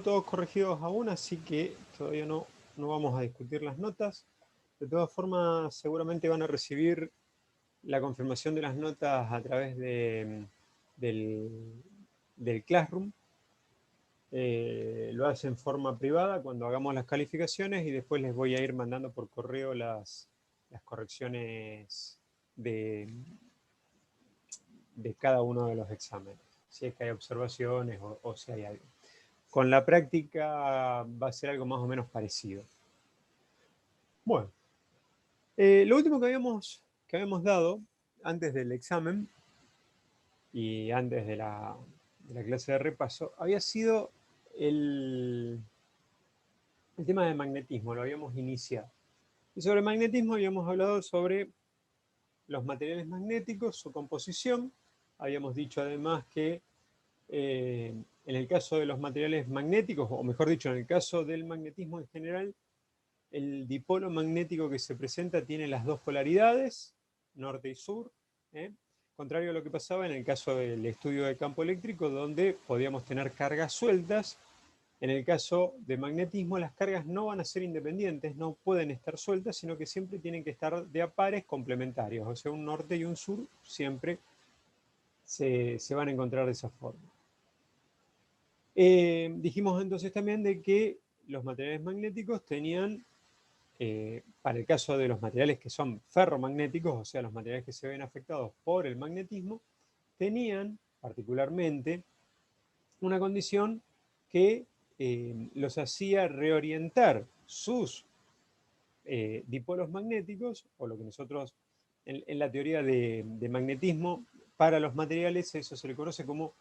todos corregidos aún, así que todavía no vamos a discutir las notas. De todas formas, seguramente van a recibir la confirmación de las notas a través del Classroom. Lo hace en forma privada cuando hagamos las calificaciones y después les voy a ir mandando por correo las correcciones de cada uno de los exámenes, si es que hay observaciones o si hay algo. Con la práctica va a ser algo más o menos parecido. Bueno, lo último que habíamos dado antes del examen y antes de la clase de repaso había sido el tema de magnetismo, lo habíamos iniciado. Y sobre magnetismo habíamos hablado sobre los materiales magnéticos, su composición. Habíamos dicho además que en el caso de los materiales magnéticos, o mejor dicho, en el caso del magnetismo en general, el dipolo magnético que se presenta tiene las dos polaridades, norte y sur, contrario a lo que pasaba en el caso del estudio de campo eléctrico, donde podíamos tener cargas sueltas. En el caso de magnetismo, las cargas no van a ser independientes, no pueden estar sueltas, sino que siempre tienen que estar de a pares complementarios, o sea, un norte y un sur siempre se van a encontrar de esa forma. Dijimos entonces también de que los materiales magnéticos tenían, para el caso de los materiales que son ferromagnéticos, o sea, los materiales que se ven afectados por el magnetismo, tenían particularmente una condición que los hacía reorientar sus dipolos magnéticos, o lo que nosotros en la teoría de magnetismo, para los materiales eso se le conoce como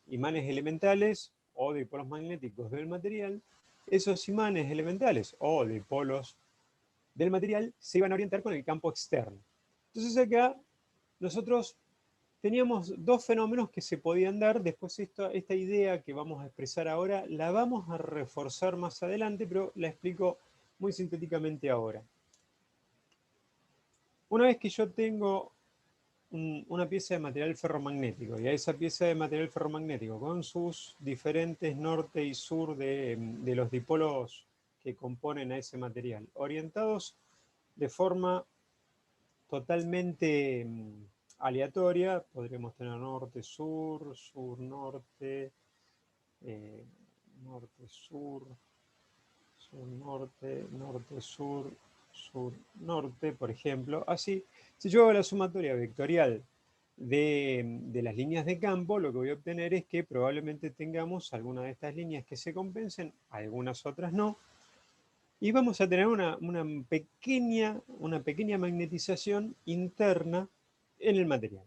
imanes elementales o dipolos magnéticos del material. Esos imanes elementales o dipolos del material se iban a orientar con el campo externo. Entonces acá nosotros teníamos dos fenómenos que se podían dar. Después esta idea que vamos a expresar ahora la vamos a reforzar más adelante, pero la explico muy sintéticamente ahora. Una vez que yo tengo una pieza de material ferromagnético, y a esa pieza de material ferromagnético con sus diferentes norte y sur de los dipolos que componen a ese material, orientados de forma totalmente aleatoria, podríamos tener norte-sur, sur-norte, norte-sur, sur-norte, norte-sur, sur-norte, por ejemplo. Así, si yo hago la sumatoria vectorial de las líneas de campo, lo que voy a obtener es que probablemente tengamos algunas de estas líneas que se compensen, algunas otras no, y vamos a tener una pequeña magnetización interna en el material.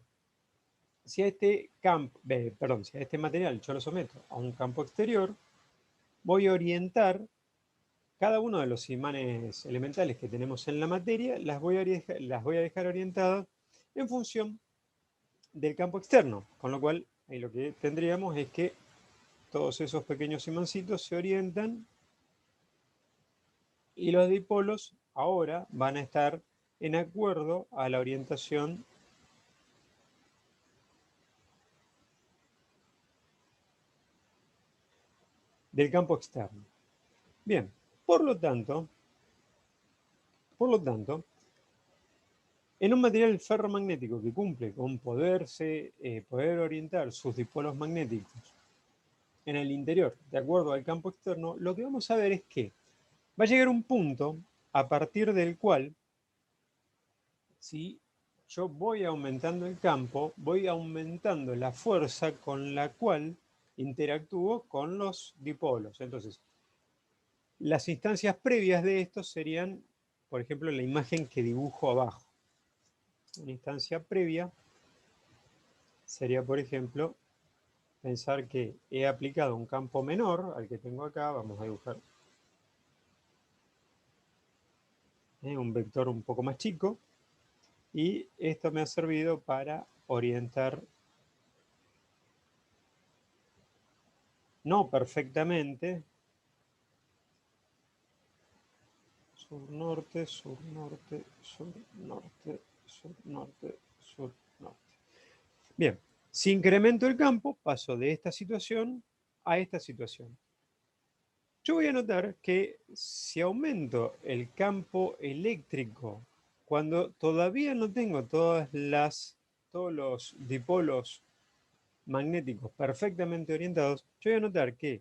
Si a este material yo lo someto a un campo exterior, voy a orientar cada uno de los imanes elementales que tenemos en la materia, las voy a dejar orientadas en función del campo externo, con lo cual ahí lo que tendríamos es que todos esos pequeños imancitos se orientan y los dipolos ahora van a estar en acuerdo a la orientación del campo externo. Bien, por lo tanto, en un material ferromagnético que cumple con poder orientar sus dipolos magnéticos en el interior de acuerdo al campo externo, lo que vamos a ver es que va a llegar un punto a partir del cual, si yo voy aumentando el campo, voy aumentando la fuerza con la cual interactúo con los dipolos. Entonces, las instancias previas de esto serían, por ejemplo, la imagen que dibujo abajo. Una instancia previa sería, por ejemplo, pensar que he aplicado un campo menor al que tengo acá. Vamos a dibujar un vector un poco más chico. Y esto me ha servido para orientar, no perfectamente, sur-norte, sur-norte, sur-norte, sur-norte, sur-norte. Bien, si incremento el campo, paso de esta situación a esta situación. yo voy a notar que si aumento el campo eléctrico, cuando todavía no tengo todos los dipolos magnéticos perfectamente orientados, yo voy a notar que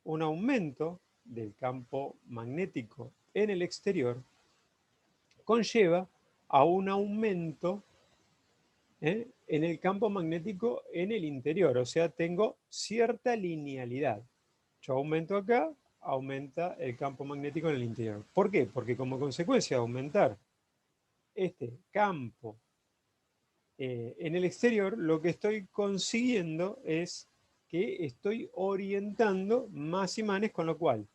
un aumento del campo magnético en el exterior conlleva a un aumento en el campo magnético en el interior. O sea, tengo cierta linealidad. Yo aumento acá, aumenta el campo magnético en el interior. ¿Por qué? Porque como consecuencia de aumentar este campo en el exterior, lo que estoy consiguiendo es que estoy orientando más imanes, con lo cual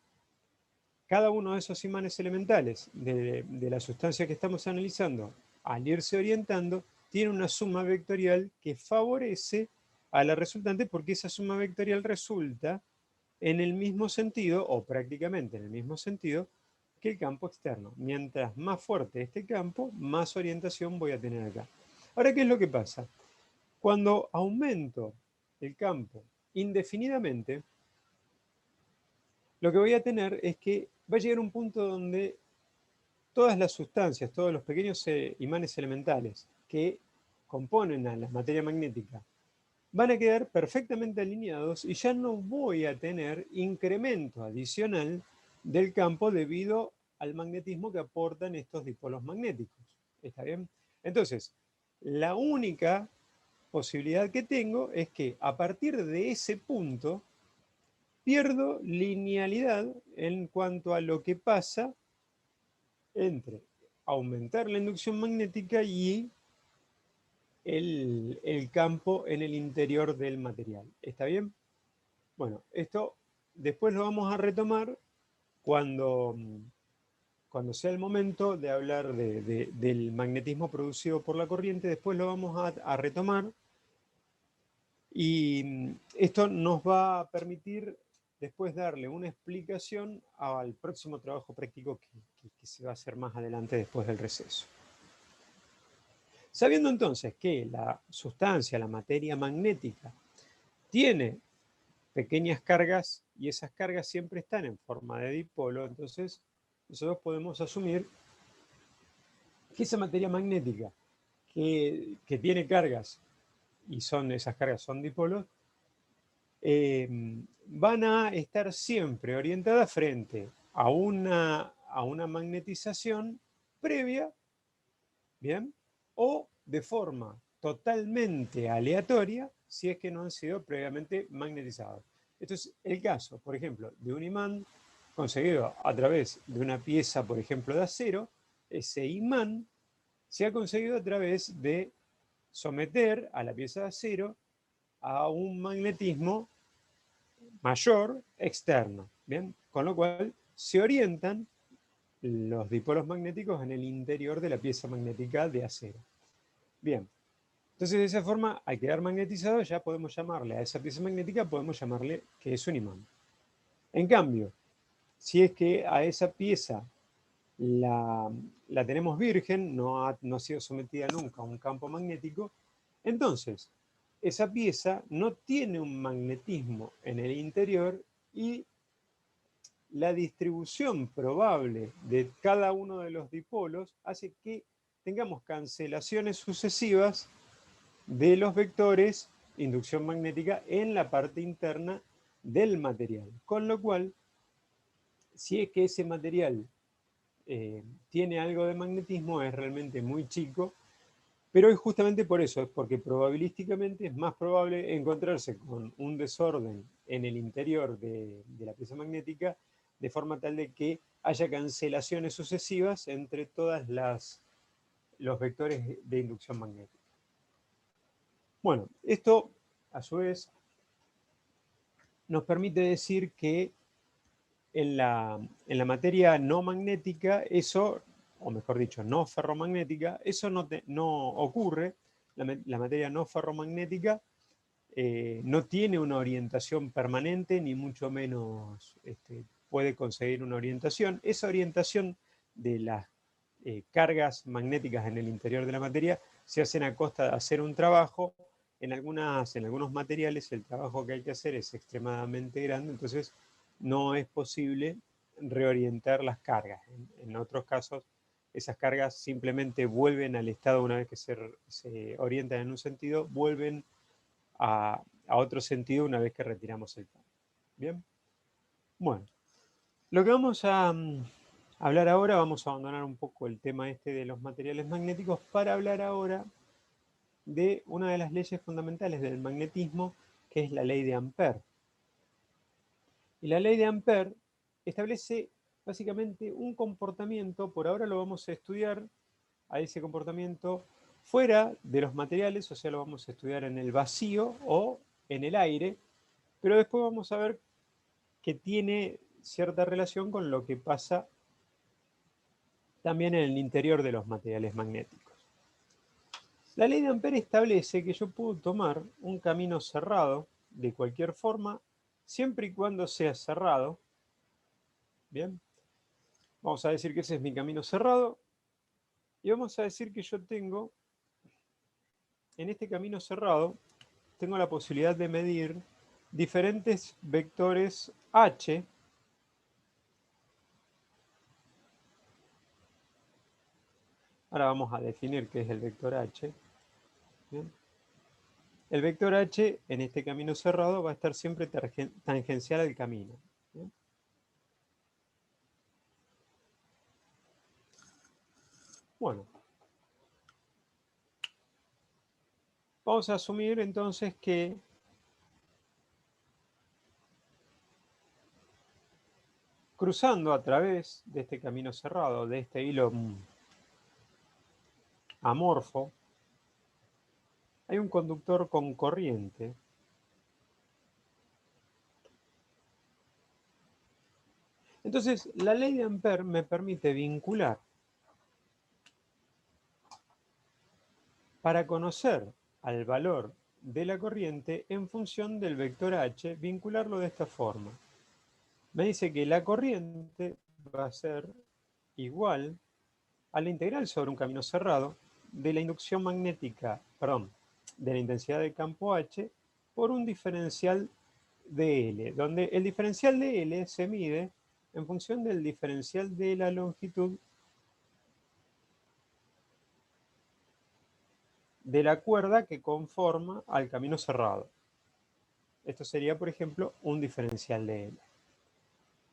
cada uno de esos imanes elementales de la sustancia que estamos analizando, al irse orientando, tiene una suma vectorial que favorece a la resultante, porque esa suma vectorial resulta en el mismo sentido, o prácticamente en el mismo sentido, que el campo externo. Mientras más fuerte este campo, más orientación voy a tener acá. Ahora, ¿qué es lo que pasa? Cuando aumento el campo indefinidamente, lo que voy a tener es que va a llegar un punto donde todas las sustancias, todos los pequeños imanes elementales que componen a la materia magnética van a quedar perfectamente alineados y ya no voy a tener incremento adicional del campo debido al magnetismo que aportan estos dipolos magnéticos. ¿Está bien? Entonces, la única posibilidad que tengo es que a partir de ese punto pierdo linealidad en cuanto a lo que pasa entre aumentar la inducción magnética y el campo en el interior del material. ¿Está bien? Bueno, esto después lo vamos a retomar cuando, cuando sea el momento de hablar del magnetismo producido por la corriente. Después lo vamos a retomar y esto nos va a permitir después darle una explicación al próximo trabajo práctico que se va a hacer más adelante después del receso. Sabiendo entonces que la sustancia, la materia magnética, tiene pequeñas cargas y esas cargas siempre están en forma de dipolo, entonces nosotros podemos asumir que esa materia magnética que tiene cargas y esas cargas son dipolos, van a estar siempre orientadas frente a una magnetización previa, ¿bien? O de forma totalmente aleatoria si es que no han sido previamente magnetizados. Esto es el caso, por ejemplo, de un imán conseguido a través de una pieza, por ejemplo, de acero. Ese imán se ha conseguido a través de someter a la pieza de acero a un magnetismo mayor externo, ¿bien? Con lo cual se orientan los dipolos magnéticos en el interior de la pieza magnética de acero. Bien, entonces de esa forma, al quedar magnetizado, ya podemos llamarle a esa pieza magnética, podemos llamarle que es un imán. En cambio, si es que a esa pieza la tenemos virgen, no ha sido sometida nunca a un campo magnético, entonces esa pieza no tiene un magnetismo en el interior y la distribución probable de cada uno de los dipolos hace que tengamos cancelaciones sucesivas de los vectores inducción magnética en la parte interna del material. Con lo cual, si es que ese material tiene algo de magnetismo, es realmente muy chico, pero es justamente por eso, es porque probabilísticamente es más probable encontrarse con un desorden en el interior de la pieza magnética, de forma tal de que haya cancelaciones sucesivas entre todas los vectores de inducción magnética. Bueno, esto a su vez nos permite decir que en la materia no magnética, eso, o mejor dicho, no ferromagnética, eso no ocurre. La materia no ferromagnética no tiene una orientación permanente, ni mucho menos puede conseguir una orientación. Esa orientación de las cargas magnéticas en el interior de la materia se hacen a costa de hacer un trabajo. En algunos materiales el trabajo que hay que hacer es extremadamente grande, entonces no es posible reorientar las cargas. En otros casos, esas cargas simplemente vuelven al estado una vez que se orientan en un sentido, vuelven a otro sentido una vez que retiramos el cambio. Bien, bueno, lo que vamos a hablar ahora, vamos a abandonar un poco el tema este de los materiales magnéticos para hablar ahora de una de las leyes fundamentales del magnetismo, que es la ley de Ampère. Y la ley de Ampère establece básicamente un comportamiento, por ahora lo vamos a estudiar a ese comportamiento fuera de los materiales, o sea, lo vamos a estudiar en el vacío o en el aire, pero después vamos a ver que tiene cierta relación con lo que pasa también en el interior de los materiales magnéticos. La ley de Ampère establece que yo puedo tomar un camino cerrado de cualquier forma, siempre y cuando sea cerrado. Bien, vamos a decir que ese es mi camino cerrado y vamos a decir que yo tengo, en este camino cerrado, tengo la posibilidad de medir diferentes vectores h. Ahora vamos a definir qué es el vector h. Bien. El vector h en este camino cerrado va a estar siempre tangencial al camino. ¿Bien? Bueno, vamos a asumir entonces que cruzando a través de este camino cerrado, de este hilo amorfo, hay un conductor con corriente. Entonces, la ley de Ampère me permite vincular, para conocer al valor de la corriente en función del vector h, vincularlo de esta forma. Me dice que la corriente va a ser igual a la integral sobre un camino cerrado de la inducción magnética, perdón, de la intensidad de campo H por un diferencial de L, donde el diferencial de L se mide en función del diferencial de la longitud de la cuerda que conforma al camino cerrado. Esto sería, por ejemplo, un diferencial de L.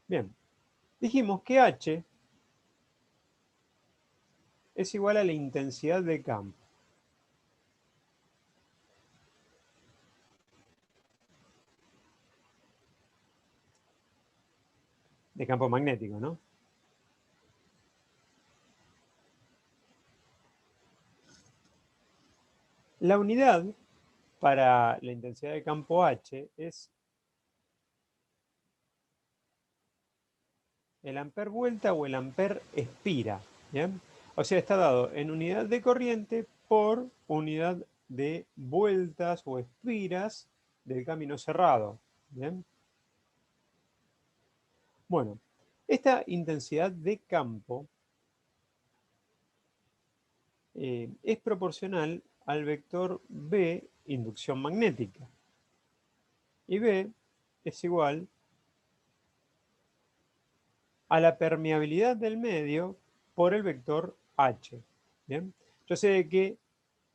Bien, dijimos que H es igual a la intensidad de campo. De campo magnético, ¿no? La unidad para la intensidad de campo H es el amper vuelta o el amper espira. ¿Bien? O sea, está dado en unidad de corriente por unidad de vueltas o espiras del camino cerrado. ¿Bien? Bueno, esta intensidad de campo es proporcional al vector B, inducción magnética. Y B es igual a la permeabilidad del medio por el vector H. ¿Bien? Yo sé que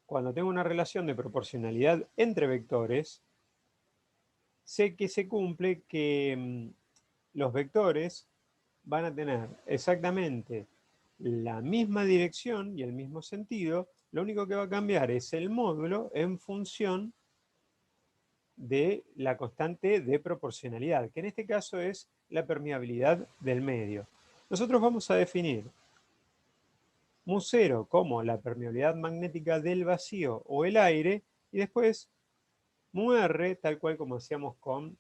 cuando tengo una relación de proporcionalidad entre vectores, sé que se cumple que los vectores van a tener exactamente la misma dirección y el mismo sentido, lo único que va a cambiar es el módulo en función de la constante de proporcionalidad, que en este caso es la permeabilidad del medio. Nosotros vamos a definir μ0 como la permeabilidad magnética del vacío o el aire, y después μr, tal cual como hacíamos con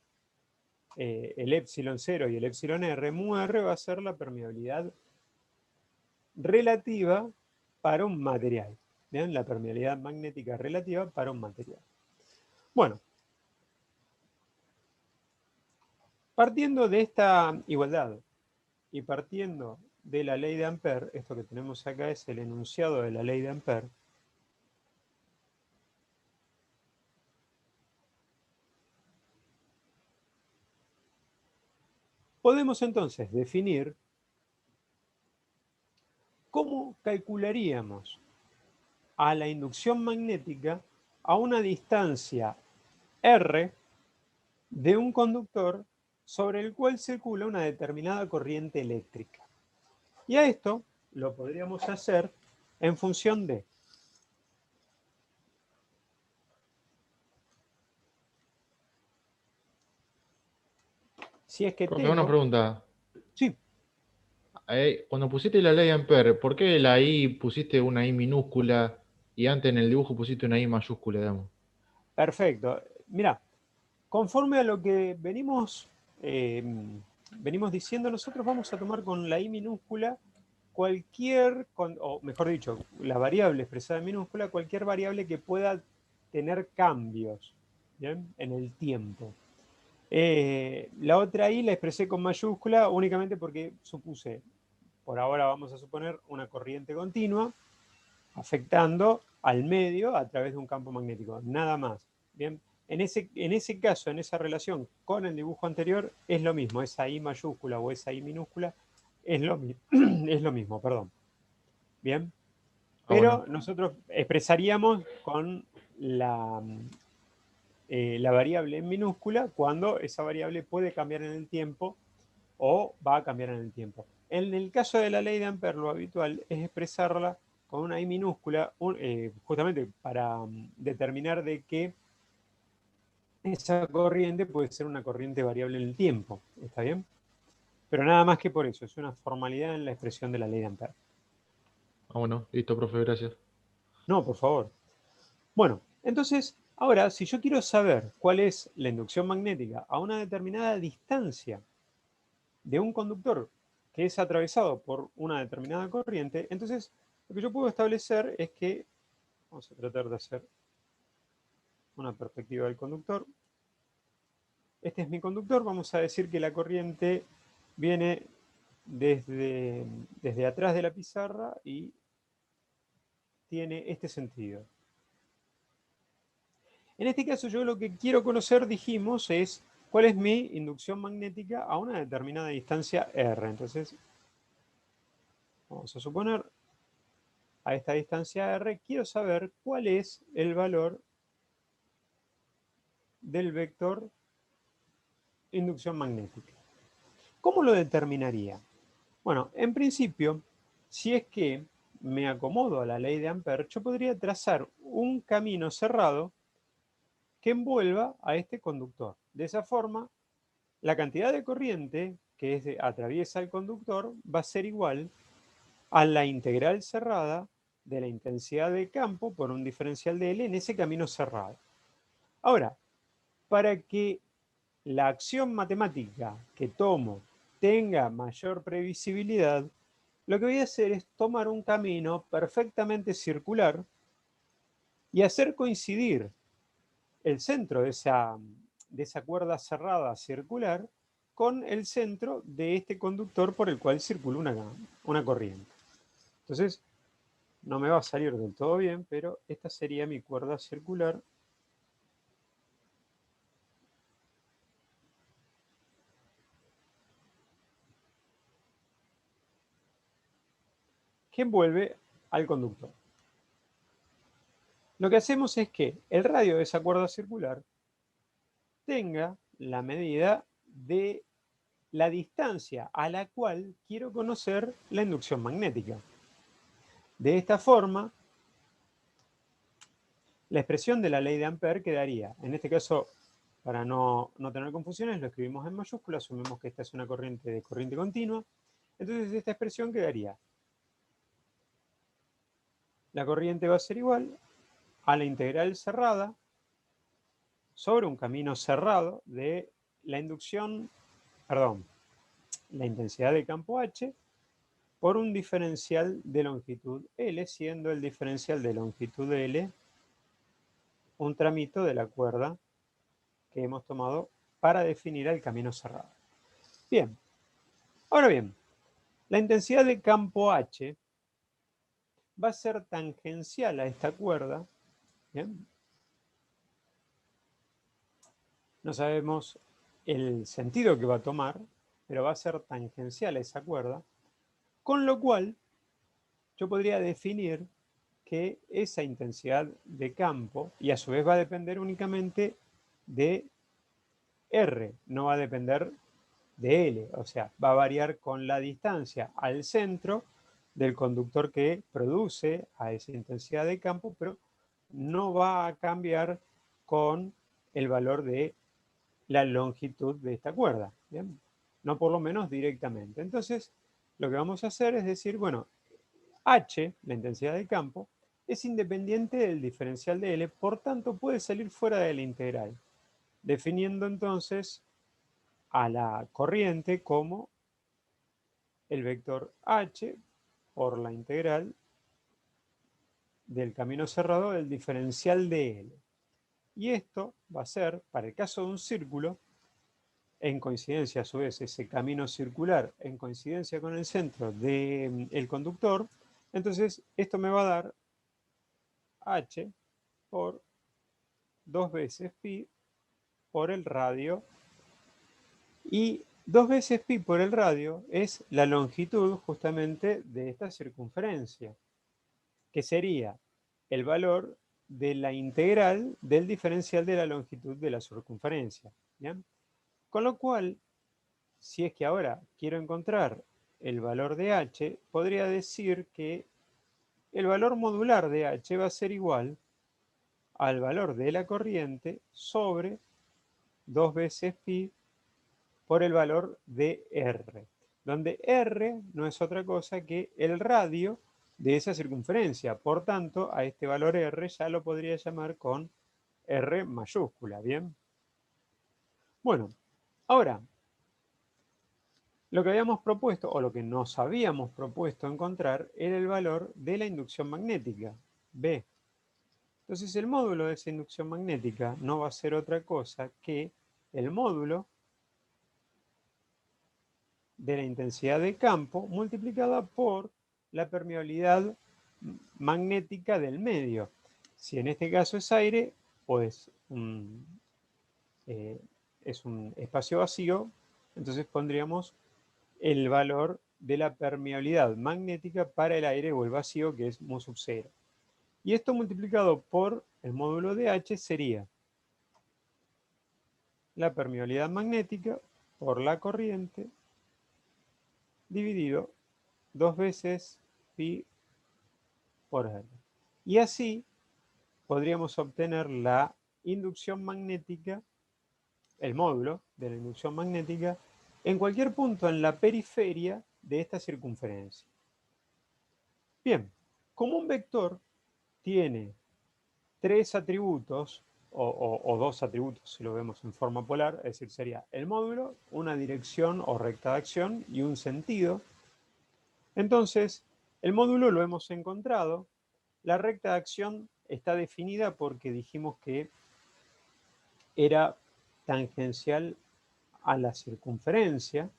el epsilon 0 y el epsilon r, μr va a ser la permeabilidad relativa para un material. ¿Bien? La permeabilidad magnética relativa para un material. Bueno, partiendo de esta igualdad y partiendo de la ley de Ampère, esto que tenemos acá es el enunciado de la ley de Ampère, Podemos entonces definir cómo calcularíamos a la inducción magnética a una distancia R de un conductor sobre el cual circula una determinada corriente eléctrica. Y a esto lo podríamos hacer en función de si es que Profe, una tengo, pregunta. sí, Cuando pusiste la ley de Ampere, ¿por qué la I pusiste una I minúscula y antes en el dibujo pusiste una I mayúscula, digamos? perfecto. Mira, conforme a lo que eh, venimos diciendo, nosotros vamos a tomar con la I minúscula o mejor dicho, la variable expresada en minúscula, cualquier variable que pueda tener cambios, ¿bien?, en el tiempo. La otra I la expresé con mayúscula únicamente porque supuse, por ahora vamos a suponer, una corriente continua afectando al medio a través de un campo magnético, nada más. Bien, en ese caso, en esa relación con el dibujo anterior, es lo mismo, esa I mayúscula o esa I minúscula es lo, es lo mismo, perdón. Bien, Ah, bueno. pero nosotros expresaríamos con la variable en minúscula cuando esa variable puede cambiar en el tiempo o va a cambiar en el tiempo. En el caso de la ley de Ampère, lo habitual es expresarla con una I minúscula, justamente para determinar de que esa corriente puede ser una corriente variable en el tiempo. ¿Está bien? Pero nada más que por eso, es una formalidad en la expresión de la ley de Ampère. Ah, bueno. Listo, profe, gracias. No, por favor. Bueno, entonces, ahora, si yo quiero saber cuál es la inducción magnética a una determinada distancia de un conductor que es atravesado por una determinada corriente, entonces lo que yo puedo establecer es que, vamos a tratar de hacer una perspectiva del conductor. Este es mi conductor, vamos a decir que la corriente viene desde atrás de la pizarra y tiene este sentido. En este caso yo lo que quiero conocer, dijimos, es cuál es mi inducción magnética a una determinada distancia R. Entonces, vamos a suponer a esta distancia R, quiero saber cuál es el valor del vector inducción magnética. ¿Cómo lo determinaría? Bueno, en principio, si es que me acomodo a la ley de Ampère, yo podría trazar un camino cerrado que envuelva a este conductor. De esa forma, la cantidad de corriente que atraviesa el conductor va a ser igual a la integral cerrada de la intensidad de campo por un diferencial de L en ese camino cerrado. Ahora, para que la acción matemática que tomo tenga mayor previsibilidad, lo que voy a hacer es tomar un camino perfectamente circular y hacer coincidir el centro de esa cuerda cerrada circular con el centro de este conductor por el cual circula una corriente. Entonces, no me va a salir del todo bien, pero esta sería mi cuerda circular que envuelve al conductor. Lo que hacemos es que el radio de esa cuerda circular tenga la medida de la distancia a la cual quiero conocer la inducción magnética. De esta forma, la expresión de la ley de Ampère quedaría, en este caso, para no tener confusiones, lo escribimos en mayúsculas, asumimos que esta es una corriente de corriente continua, entonces esta expresión quedaría, la corriente va a ser igual a la integral cerrada sobre un camino cerrado de la inducción, perdón, la intensidad de campo H por un diferencial de longitud L, siendo el diferencial de longitud L un tramito de la cuerda que hemos tomado para definir el camino cerrado. Bien, ahora bien, la intensidad de campo H va a ser tangencial a esta cuerda. Bien, no sabemos el sentido que va a tomar, pero va a ser tangencial a esa cuerda, con lo cual yo podría definir que esa intensidad de campo, y a su vez va a depender únicamente de R, no va a depender de L, o sea, va a variar con la distancia al centro del conductor que produce a esa intensidad de campo, pero no va a cambiar con el valor de la longitud de esta cuerda, ¿bien? No por lo menos directamente. Entonces, lo que vamos a hacer es decir, bueno, H, la intensidad de campo, es independiente del diferencial de L, por tanto puede salir fuera de la integral, definiendo entonces a la corriente como el vector H por la integral del camino cerrado del diferencial de L. Y esto va a ser, para el caso de un círculo, en coincidencia a su vez ese camino circular en coincidencia con el centro del conductor, entonces esto me va a dar H por 2 veces pi por el radio, y 2 veces pi por el radio es la longitud justamente de esta circunferencia, que sería el valor de la integral del diferencial de la longitud de la circunferencia. ¿Bien? Con lo cual, si es que ahora quiero encontrar el valor de h, podría decir que el valor modular de h va a ser igual al valor de la corriente sobre 2 veces pi por el valor de R, donde R no es otra cosa que el radio de esa circunferencia. Por tanto, a este valor R ya lo podría llamar con R mayúscula, ¿bien? Bueno, ahora, lo que habíamos propuesto, o lo que nos habíamos propuesto encontrar, era el valor de la inducción magnética, B. Entonces, el módulo de esa inducción magnética no va a ser otra cosa que el módulo de la intensidad de campo multiplicada por la permeabilidad magnética del medio. Si en este caso es aire, pues es un espacio vacío, entonces pondríamos el valor de la permeabilidad magnética para el aire o el vacío, que es mu sub 0. Y esto multiplicado por el módulo de H sería la permeabilidad magnética por la corriente dividido 2 veces pi por R. Y así podríamos obtener la inducción magnética, el módulo de la inducción magnética, en cualquier punto en la periferia de esta circunferencia. Bien, como un vector tiene 3 atributos, o 2 atributos si lo vemos en forma polar, es decir, sería el módulo, una dirección o recta de acción y un sentido. Entonces, el módulo lo hemos encontrado. La recta de acción está definida porque dijimos que era tangencial a la circunferencia,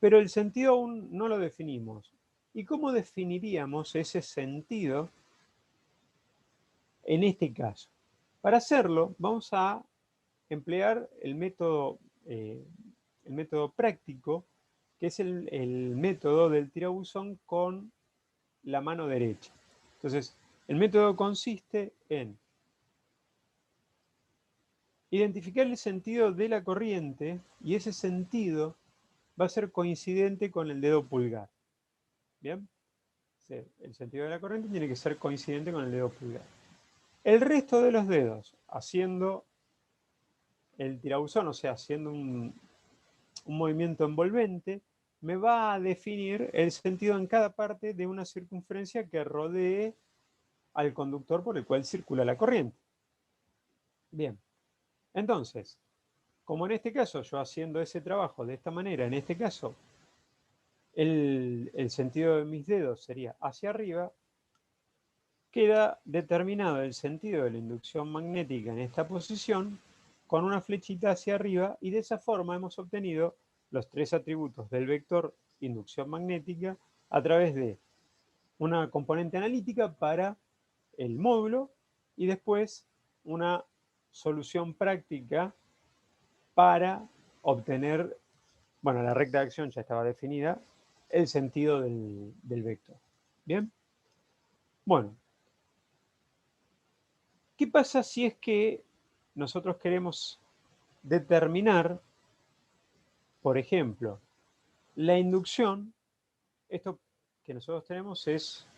pero el sentido aún no lo definimos. ¿Y cómo definiríamos ese sentido en este caso? Para hacerlo, vamos a emplear el método práctico, que es el método del tirabuzón con la mano derecha. Entonces, el método consiste en identificar el sentido de la corriente y ese sentido va a ser coincidente con el dedo pulgar. ¿Bien? Sí, el sentido de la corriente tiene que ser coincidente con el dedo pulgar. El resto de los dedos, haciendo el tirabuzón, o sea, haciendo un movimiento envolvente, me va a definir el sentido en cada parte de una circunferencia que rodee al conductor por el cual circula la corriente. Bien, entonces, como en este caso yo haciendo ese trabajo de esta manera, en este caso el sentido de mis dedos sería hacia arriba, queda determinado el sentido de la inducción magnética en esta posición con una flechita hacia arriba, y de esa forma hemos obtenido los 3 atributos del vector inducción magnética a través de una componente analítica para el módulo y después una solución práctica para obtener Bueno, la recta de acción ya estaba definida, el sentido del vector. ¿Bien? Bueno, ¿qué pasa si es que nosotros queremos determinar, por ejemplo, la inducción? Esto que nosotros tenemos es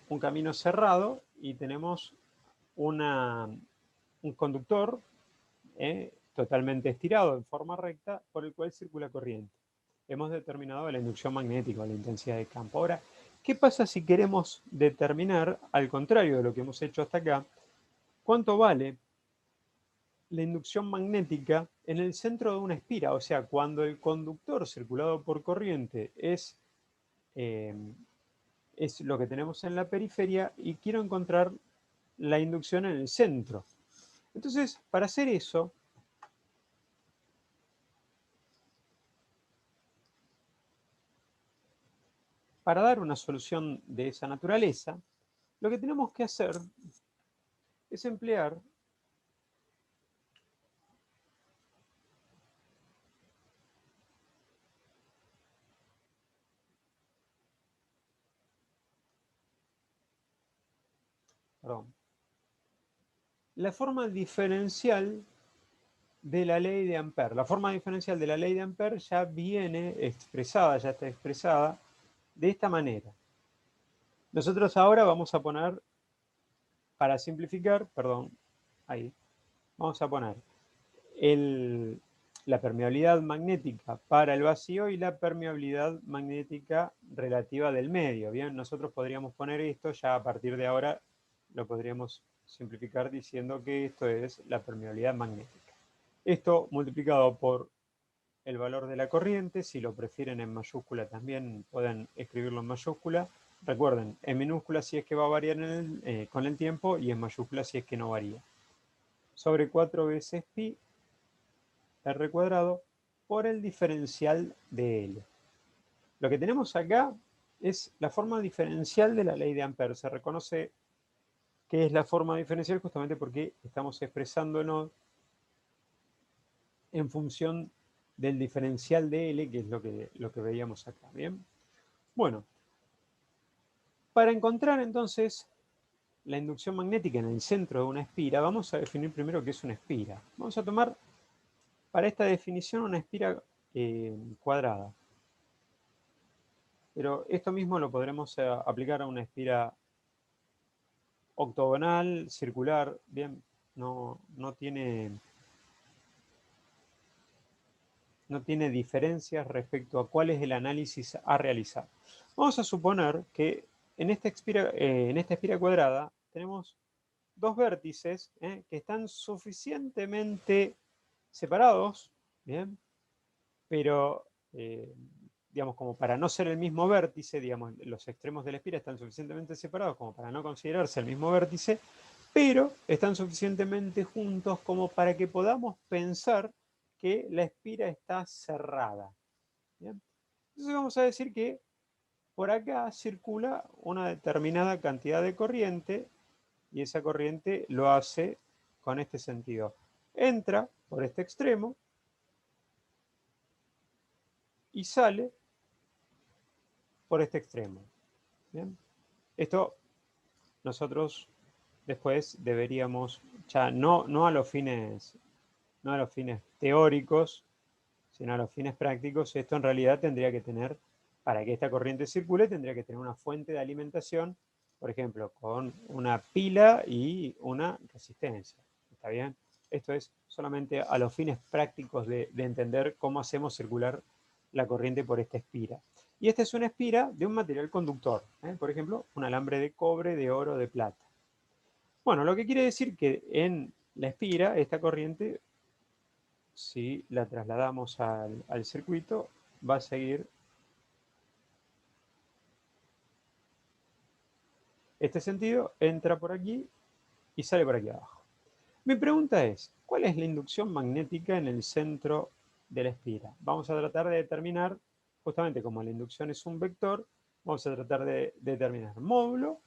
un camino cerrado y tenemos un conductor totalmente estirado en forma recta por el cual circula corriente. Hemos determinado la inducción magnética, la intensidad de campo. Ahora, ¿qué pasa si queremos determinar, al contrario de lo que hemos hecho hasta acá, cuánto vale la inducción magnética en el centro de una espira? O sea, cuando el conductor circulado por corriente es lo que tenemos en la periferia y quiero encontrar la inducción en el centro. Entonces, para hacer eso, para dar una solución de esa naturaleza, lo que tenemos que hacer es emplear la forma diferencial de la ley de Ampère. La forma diferencial de la ley de Ampère ya viene expresada, ya está expresada de esta manera. Nosotros ahora vamos a poner, para simplificar, perdón, ahí, vamos a poner la permeabilidad magnética para el vacío y la permeabilidad magnética relativa del medio. Bien, nosotros podríamos poner esto, ya a partir de ahora lo podríamos simplificar diciendo que esto es la permeabilidad magnética. Esto multiplicado por el valor de la corriente, si lo prefieren en mayúscula también pueden escribirlo en mayúscula. Recuerden, en minúscula si es que va a variar con el tiempo y en mayúscula si es que no varía. Sobre 4 veces pi r cuadrado por el diferencial de L. Lo que tenemos acá es la forma diferencial de la ley de Ampère. Se reconoce que es la forma diferencial justamente porque estamos expresándonos en función del diferencial de L, que es lo que veíamos acá. ¿Bien? Bueno, para encontrar entonces la inducción magnética en el centro de una espira, vamos a definir primero qué es una espira. Vamos a tomar para esta definición una espira cuadrada. Pero esto mismo lo podremos aplicar a una espira octogonal, circular. Bien, no tiene diferencias respecto a cuál es el análisis a realizar. Vamos a suponer que en esta espira cuadrada tenemos dos vértices que están suficientemente separados, ¿bien? Pero, digamos, como para no ser el mismo vértice, digamos, los extremos de la espira están suficientemente separados como para no considerarse el mismo vértice, pero están suficientemente juntos como para que podamos pensar que la espira está cerrada. ¿Bien? Entonces vamos a decir que por acá circula una determinada cantidad de corriente y esa corriente lo hace con este sentido. Entra por este extremo y sale por este extremo. ¿Bien? Esto nosotros después deberíamos, ya no a los fines teóricos, sino a los fines prácticos, esto en realidad tendría que tener, para que esta corriente circule, tendría que tener una fuente de alimentación, por ejemplo, con una pila y una resistencia. ¿Está bien? Esto es solamente a los fines prácticos de entender cómo hacemos circular la corriente por esta espira. Y esta es una espira de un material conductor, por ejemplo, un alambre de cobre, de oro, de plata. Bueno, lo que quiere decir que en la espira, esta corriente, si la trasladamos al circuito, va a seguir este sentido, entra por aquí y sale por aquí abajo. Mi pregunta es, ¿cuál es la inducción magnética en el centro de la espira? Vamos a tratar de determinar, justamente como la inducción es un vector, vamos a tratar de determinar módulo,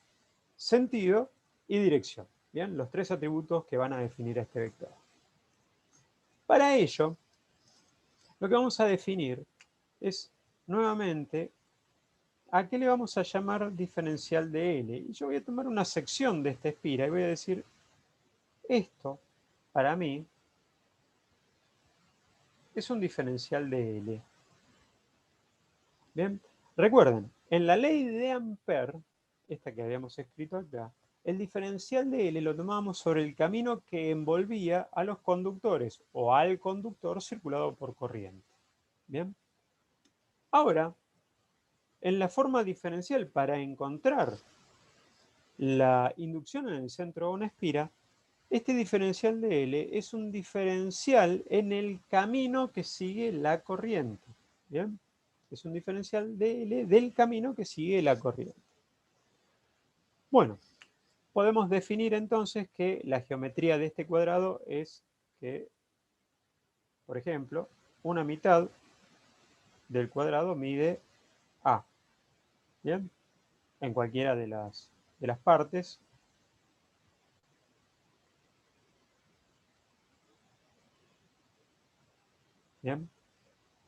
sentido y dirección. Bien, los tres atributos que van a definir a este vector. Para ello, lo que vamos a definir es nuevamente, ¿a qué le vamos a llamar diferencial de L? Y yo voy a tomar una sección de esta espira y voy a decir, esto, para mí, es un diferencial de L. Bien, recuerden, en la ley de Ampère, esta que habíamos escrito acá, el diferencial de L lo tomábamos sobre el camino que envolvía a los conductores o al conductor circulado por corriente. Bien, ahora, en la forma diferencial para encontrar la inducción en el centro de una espira, este diferencial de L es un diferencial en el camino que sigue la corriente. ¿Bien? Es un diferencial de L del camino que sigue la corriente. Bueno, podemos definir entonces que la geometría de este cuadrado es que, por ejemplo, una mitad del cuadrado mide A. ¿Bien? En cualquiera de las partes. ¿Bien?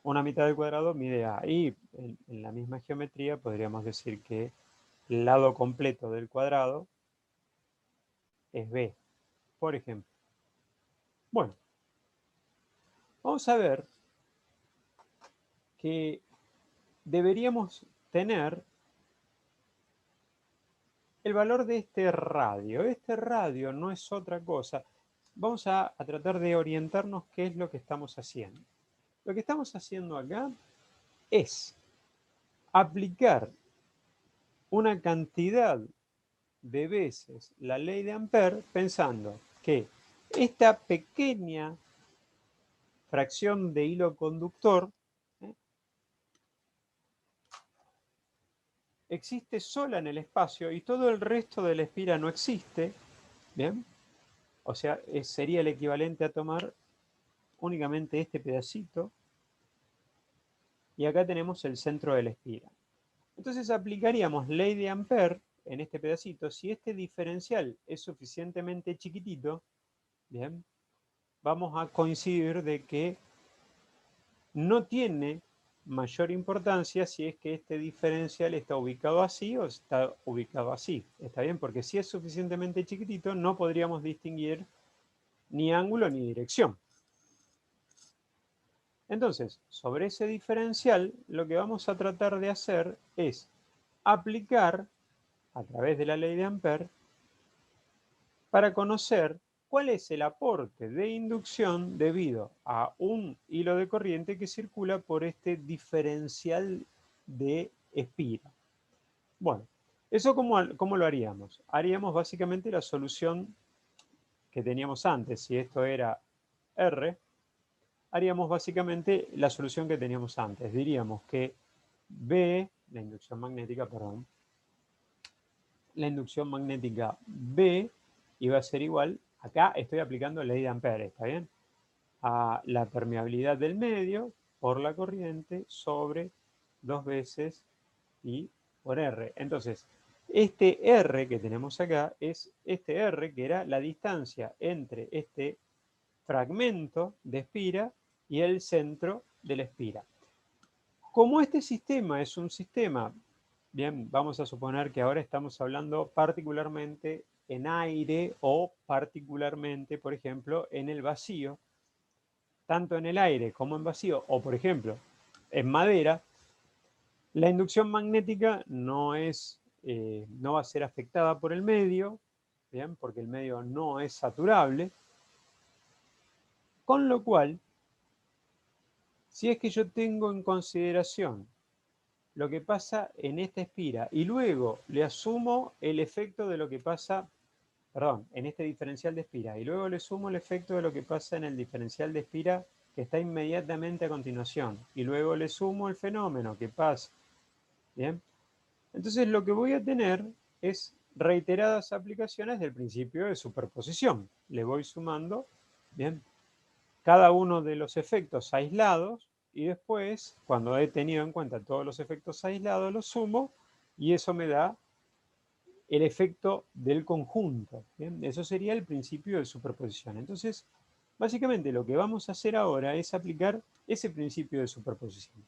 Una mitad del cuadrado mide A. Y en la misma geometría podríamos decir que el lado completo del cuadrado es B, por ejemplo. Bueno, vamos a ver que deberíamos tener el valor de este radio. Este radio no es otra cosa. Vamos a tratar de orientarnos qué es lo que estamos haciendo. Lo que estamos haciendo acá es aplicar una cantidad de veces la ley de Ampère pensando que esta pequeña fracción de hilo conductor existe sola en el espacio y todo el resto de la espira no existe. ¿Bien? O sea, sería el equivalente a tomar únicamente este pedacito y acá tenemos el centro de la espira. Entonces aplicaríamos ley de Ampère en este pedacito. Si este diferencial es suficientemente chiquitito, bien, vamos a coincidir de que no tiene mayor importancia si es que este diferencial está ubicado así o está ubicado así. ¿Está bien? Porque si es suficientemente chiquitito no podríamos distinguir ni ángulo ni dirección. Entonces, sobre ese diferencial, lo que vamos a tratar de hacer es aplicar, a través de la ley de Ampère, para conocer cuál es el aporte de inducción debido a un hilo de corriente que circula por este diferencial de espira. Bueno, ¿eso cómo lo haríamos? Haríamos básicamente la solución que teníamos antes. Si esto era R, haríamos básicamente la solución que teníamos antes. Diríamos que B, la inducción magnética, perdón, la inducción magnética B iba a ser igual, acá estoy aplicando la ley de Ampère, ¿está bien? A la permeabilidad del medio por la corriente sobre 2 veces I por R. Entonces, este R que tenemos acá es este R que era la distancia entre este fragmento de espira y el centro de la espira. Como este sistema es un sistema, bien, vamos a suponer que ahora estamos hablando particularmente en aire o particularmente, por ejemplo, en el vacío, tanto en el aire como en vacío, o por ejemplo, en madera, la inducción magnética no va a ser afectada por el medio, bien, porque el medio no es saturable, con lo cual, si es que yo tengo en consideración lo que pasa en esta espira y luego le asumo el efecto de lo que pasa, perdón, en este diferencial de espira y luego le sumo el efecto de lo que pasa en el diferencial de espira que está inmediatamente a continuación y luego le sumo el fenómeno que pasa. Bien, entonces lo que voy a tener es reiteradas aplicaciones del principio de superposición. Le voy sumando, bien, cada uno de los efectos aislados y después, cuando he tenido en cuenta todos los efectos aislados, los sumo y eso me da el efecto del conjunto. ¿Bien? Eso sería el principio de superposición. Entonces, básicamente lo que vamos a hacer ahora es aplicar ese principio de superposición.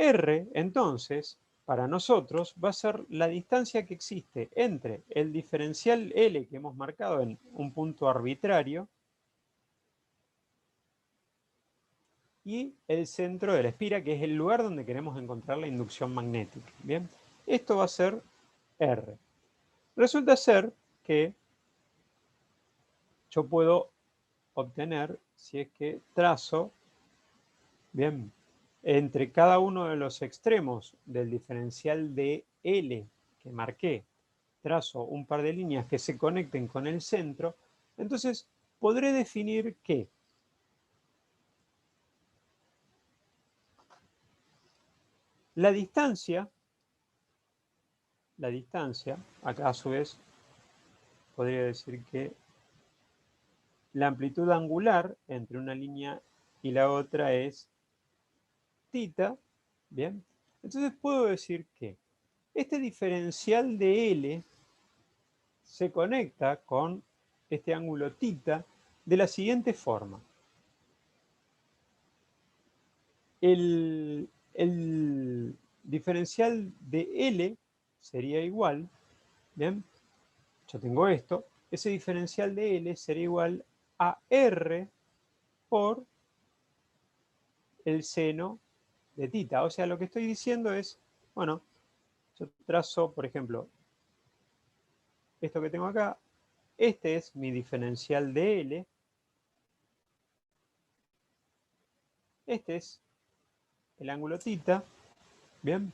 R, entonces, para nosotros va a ser la distancia que existe entre el diferencial L que hemos marcado en un punto arbitrario y el centro de la espira, que es el lugar donde queremos encontrar la inducción magnética. Bien, esto va a ser R. Resulta ser que yo puedo obtener, si es que trazo, bien, entre cada uno de los extremos del diferencial de L que marqué, trazo un par de líneas que se conecten con el centro, entonces podré definir que la distancia, acá a su vez podría decir que la amplitud angular entre una línea y la otra es θ, ¿bien? Entonces puedo decir que este diferencial de L se conecta con este ángulo θ de la siguiente forma. El diferencial de L sería igual, ¿bien? Yo tengo esto, ese diferencial de L sería igual a R por el seno de θ. O sea, lo que estoy diciendo es, bueno, yo trazo, por ejemplo, esto que tengo acá, este es mi diferencial de L, este es el ángulo θ, ¿bien?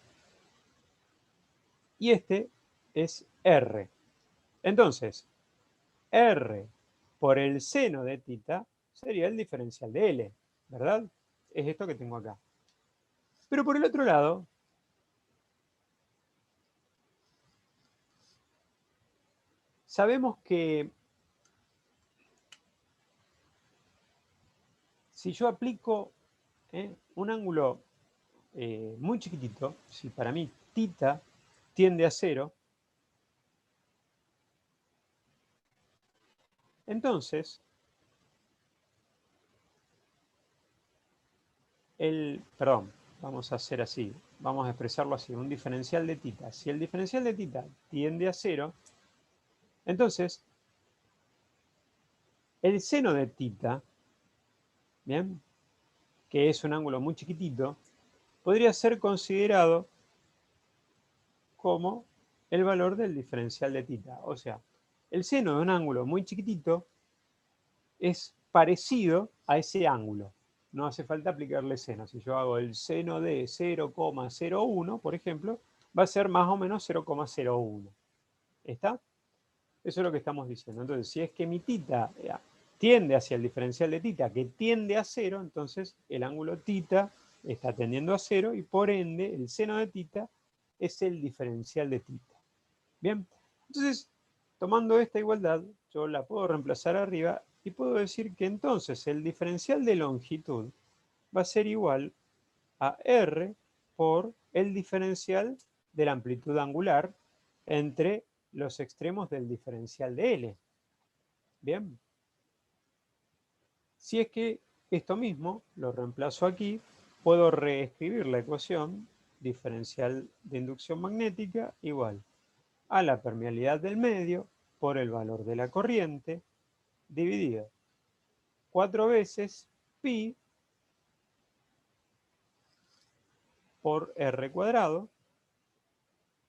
Y este es R. Entonces, R por el seno de θ sería el diferencial de L, ¿verdad? Es esto que tengo acá. Pero por el otro lado, sabemos que si yo aplico un ángulo muy chiquitito, si para mí θ tiende a 0, entonces perdón, vamos a hacer así, vamos a expresarlo así, un diferencial de θ. Si el diferencial de θ tiende a 0, entonces el seno de θ, ¿bien? Que es un ángulo muy chiquitito, podría ser considerado como el valor del diferencial de θ. O sea, el seno de un ángulo muy chiquitito es parecido a ese ángulo. No hace falta aplicarle seno. Si yo hago el seno de 0,01, por ejemplo, va a ser más o menos 0,01. ¿Está? Eso es lo que estamos diciendo. Entonces, si es que mi θ tiende hacia el diferencial de θ, que tiende a 0, entonces el ángulo θ está tendiendo a 0 y por ende el seno de θ es el diferencial de θ. Bien, entonces tomando esta igualdad, yo la puedo reemplazar arriba y puedo decir que entonces el diferencial de longitud va a ser igual a R por el diferencial de la amplitud angular entre los extremos del diferencial de L. Bien. Si es que esto mismo lo reemplazo aquí, puedo reescribir la ecuación diferencial de inducción magnética igual a la permeabilidad del medio por el valor de la corriente dividido 4 veces pi por r cuadrado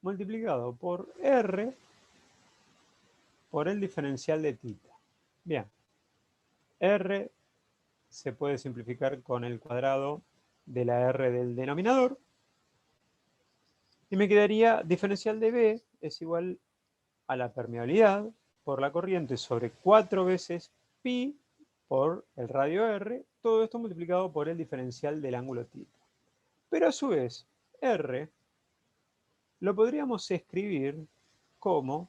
multiplicado por r por el diferencial de θ. Bien, r se puede simplificar con el cuadrado de la r del denominador y me quedaría diferencial de B es igual a la permeabilidad por la corriente sobre 4 veces pi por el radio r, todo esto multiplicado por el diferencial del ángulo θ. Pero a su vez, r lo podríamos escribir como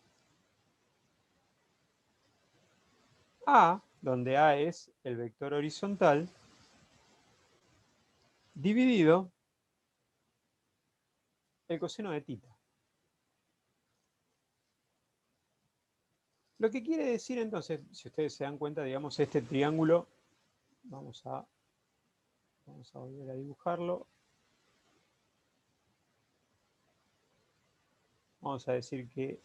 a, donde a es el vector horizontal, dividido el coseno de θ. Lo que quiere decir entonces, si ustedes se dan cuenta, digamos, este triángulo, vamos a volver a dibujarlo. Vamos a decir que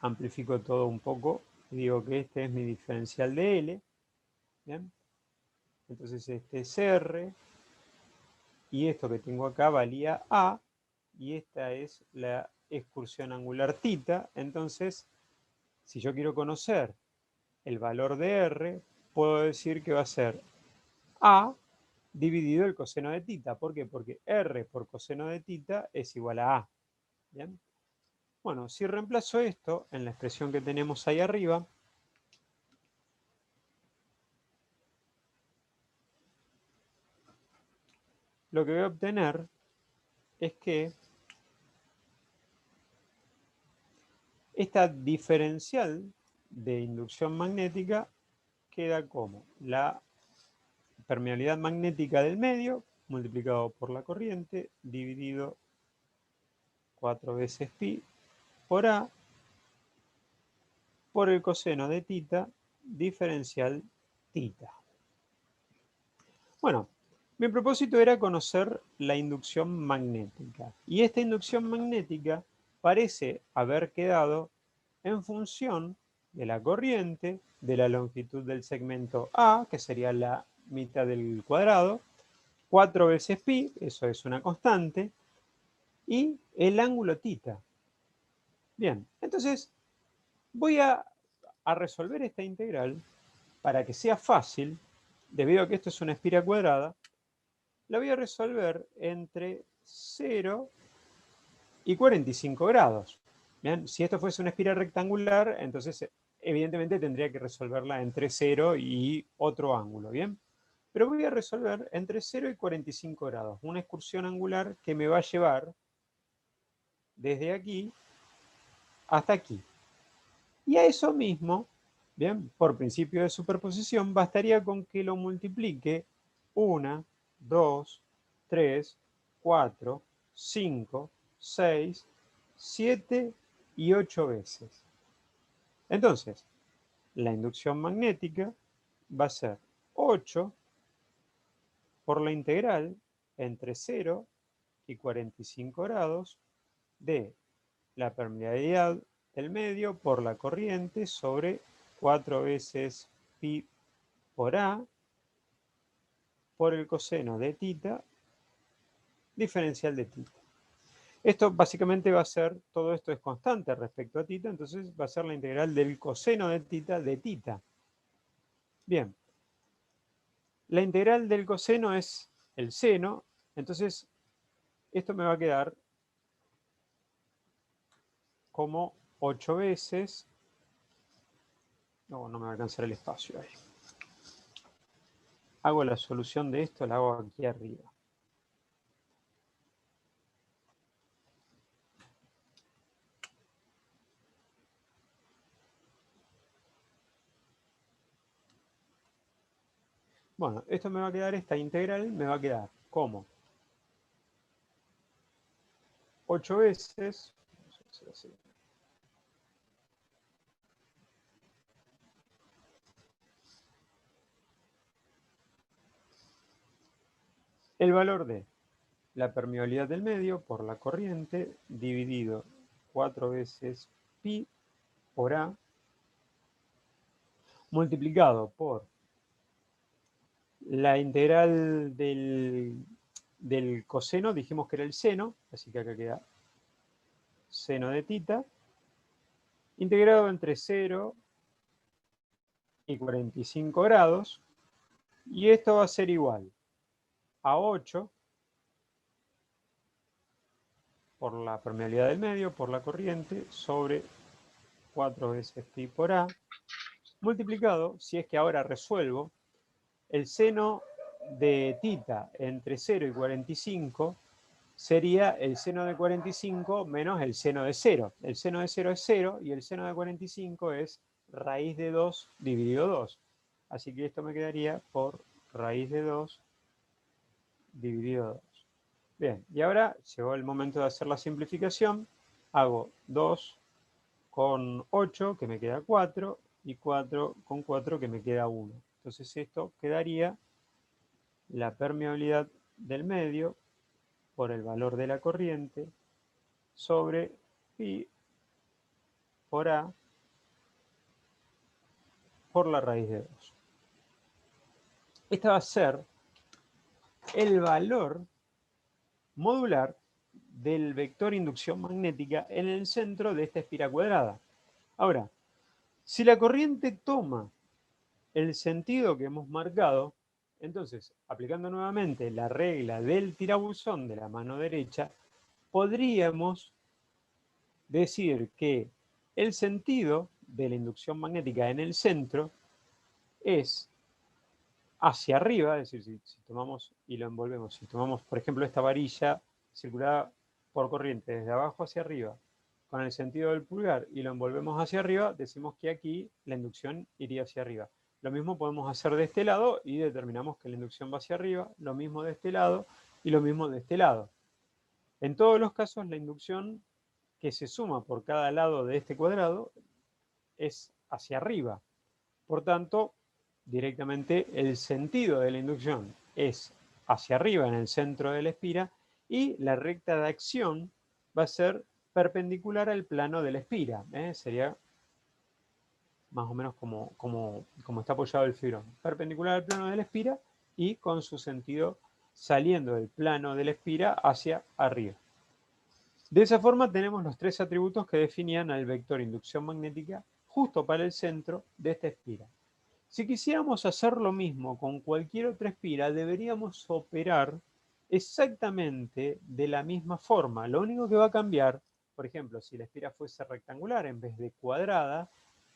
amplifico todo un poco y digo que este es mi diferencial de L. ¿Bien? Entonces este es R y esto que tengo acá valía A y esta es la excursión angular θ. Entonces, si yo quiero conocer el valor de R, puedo decir que va a ser A dividido el coseno de θ. ¿Por qué? Porque R por coseno de θ es igual a A. ¿Bien? Bueno, si reemplazo esto en la expresión que tenemos ahí arriba, lo que voy a obtener es que esta diferencial de inducción magnética queda como la permeabilidad magnética del medio multiplicado por la corriente dividido 4 veces pi por A por el coseno de θ diferencial θ. Bueno, mi propósito era conocer la inducción magnética. Y esta inducción magnética parece haber quedado en función de la corriente, de la longitud del segmento A, que sería la mitad del cuadrado, 4 veces pi, eso es una constante, y el ángulo θ. Bien, entonces voy a resolver esta integral para que sea fácil, debido a que esto es una espiral cuadrada, la voy a resolver entre 0 y 45 grados. ¿Bien? Si esto fuese una espiral rectangular, entonces evidentemente tendría que resolverla entre 0 y otro ángulo. ¿Bien? Pero voy a resolver entre 0 y 45 grados, una excursión angular que me va a llevar desde aquí hasta aquí. Y a eso mismo, bien, por principio de superposición, bastaría con que lo multiplique 1, 2, 3, 4, 5, 6, 7 y 8 veces. Entonces, la inducción magnética va a ser 8 por la integral entre 0 y 45 grados de la permeabilidad del medio por la corriente sobre 4 veces pi por A por el coseno de θ diferencial de θ. Esto básicamente va a ser, todo esto es constante respecto a θ, entonces va a ser la integral del coseno de θ. Bien, la integral del coseno es el seno, entonces esto me va a quedar como 8 veces, no me va a alcanzar el espacio ahí. Hago la solución de esto, la hago aquí arriba. Bueno, esto me va a quedar, esta integral me va a quedar como 8 veces, el valor de la permeabilidad del medio por la corriente dividido 4 veces pi por A multiplicado por la integral del coseno, dijimos que era el seno, así que acá queda seno de θ, integrado entre 0 y 45 grados, y esto va a ser igual a 8 por la permeabilidad del medio, por la corriente, sobre 4 veces pi por A, multiplicado, si es que ahora resuelvo, el seno de θ entre 0 y 45 sería el seno de 45 menos el seno de 0. El seno de 0 es 0 y el seno de 45 es raíz de 2 dividido 2. Así que esto me quedaría por raíz de 2 dividido 2. Bien, y ahora llegó el momento de hacer la simplificación. Hago 2 con 8, que me queda 4, y 4 con 4, que me queda 1. Entonces esto quedaría la permeabilidad del medio por el valor de la corriente sobre pi por A por la raíz de 2. Este va a ser el valor modular del vector inducción magnética en el centro de esta espira cuadrada. Ahora, si la corriente toma el sentido que hemos marcado, entonces, aplicando nuevamente la regla del tirabuzón de la mano derecha, podríamos decir que el sentido de la inducción magnética en el centro es hacia arriba, es decir, si tomamos y lo envolvemos, si tomamos, por ejemplo, esta varilla circulada por corriente desde abajo hacia arriba, con el sentido del pulgar y lo envolvemos hacia arriba, decimos que aquí la inducción iría hacia arriba. Lo mismo podemos hacer de este lado y determinamos que la inducción va hacia arriba, lo mismo de este lado y lo mismo de este lado. En todos los casos, la inducción que se suma por cada lado de este cuadrado es hacia arriba. Por tanto, directamente el sentido de la inducción es hacia arriba en el centro de la espira y la recta de acción va a ser perpendicular al plano de la espira. Sería más o menos como está apoyado el fibrón. Perpendicular al plano de la espira y con su sentido saliendo del plano de la espira hacia arriba. De esa forma tenemos los tres atributos que definían al vector inducción magnética justo para el centro de esta espira. Si quisiéramos hacer lo mismo con cualquier otra espira, deberíamos operar exactamente de la misma forma. Lo único que va a cambiar, por ejemplo, si la espira fuese rectangular en vez de cuadrada,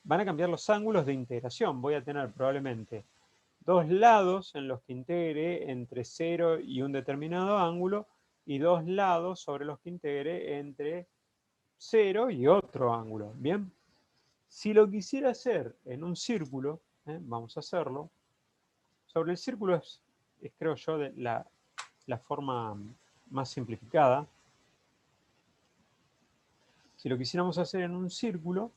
van a cambiar los ángulos de integración. Voy a tener probablemente dos lados en los que integre entre 0 y un determinado ángulo y dos lados sobre los que integre entre 0 y otro ángulo. Bien, si lo quisiera hacer en un círculo, vamos a hacerlo. Sobre el círculo es creo yo, la forma más simplificada. Si lo quisiéramos hacer en un círculo,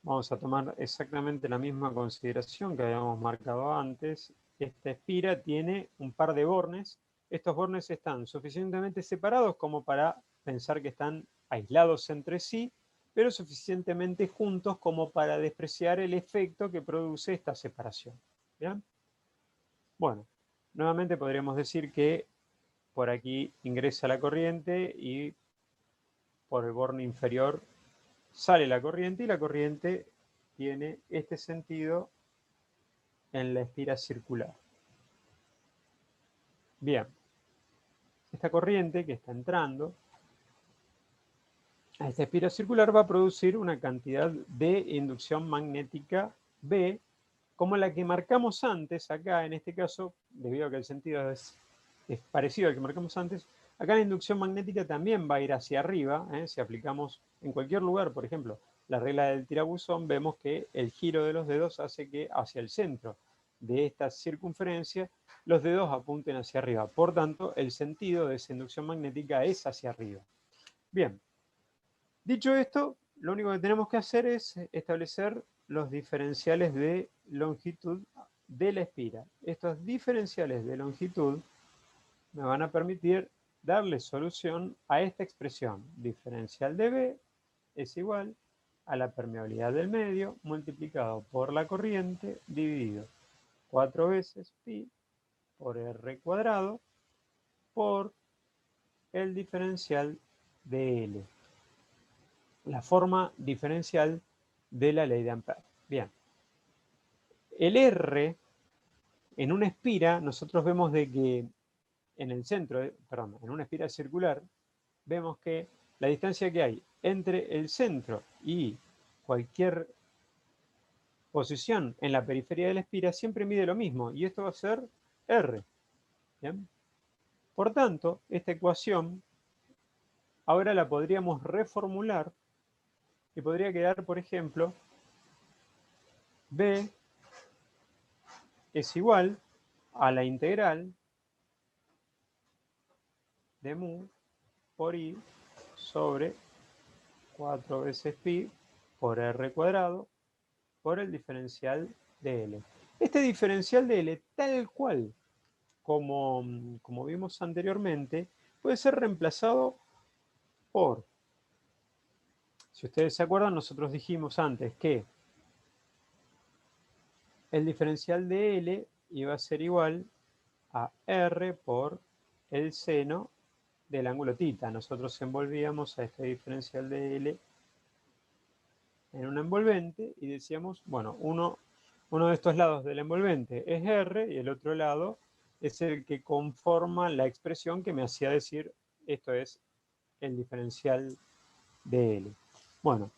vamos a tomar exactamente la misma consideración que habíamos marcado antes. Esta espira tiene un par de bornes. Estos bornes están suficientemente separados como para pensar que están aislados entre sí, pero suficientemente juntos como para despreciar el efecto que produce esta separación. ¿Bien? Bueno, nuevamente podríamos decir que por aquí ingresa la corriente y por el borne inferior sale la corriente y la corriente tiene este sentido en la espira circular. Bien, esta corriente que está entrando a esta espira circular va a producir una cantidad de inducción magnética B, como la que marcamos antes, acá en este caso, debido a que el sentido es parecido al que marcamos antes, acá la inducción magnética también va a ir hacia arriba. Si aplicamos en cualquier lugar, por ejemplo, la regla del tirabuzón, vemos que el giro de los dedos hace que hacia el centro de esta circunferencia los dedos apunten hacia arriba. Por tanto, el sentido de esa inducción magnética es hacia arriba. Bien, dicho esto, lo único que tenemos que hacer es establecer los diferenciales de longitud de la espira. Estos diferenciales de longitud me van a permitir darle solución a esta expresión. Diferencial de B es igual a la permeabilidad del medio multiplicado por la corriente dividido 4 veces pi por r cuadrado por el diferencial de L. La forma diferencial de la ley de Ampère. Bien. El R en una espira, nosotros vemos de que en el centro, en una espira circular, vemos que la distancia que hay entre el centro y cualquier posición en la periferia de la espira siempre mide lo mismo, y esto va a ser R. ¿Bien? Por tanto, esta ecuación ahora la podríamos reformular y podría quedar, por ejemplo, B es igual a la integral de mu por i sobre 4 veces pi por r cuadrado por el diferencial de L. Este diferencial de L, tal cual como vimos anteriormente, puede ser reemplazado por, si ustedes se acuerdan, nosotros dijimos antes que el diferencial de L iba a ser igual a R por el seno del ángulo θ. Nosotros envolvíamos a este diferencial de L en un envolvente y decíamos, bueno, uno de estos lados del envolvente es R y el otro lado es el que conforma la expresión que me hacía decir esto es el diferencial de L. Bueno,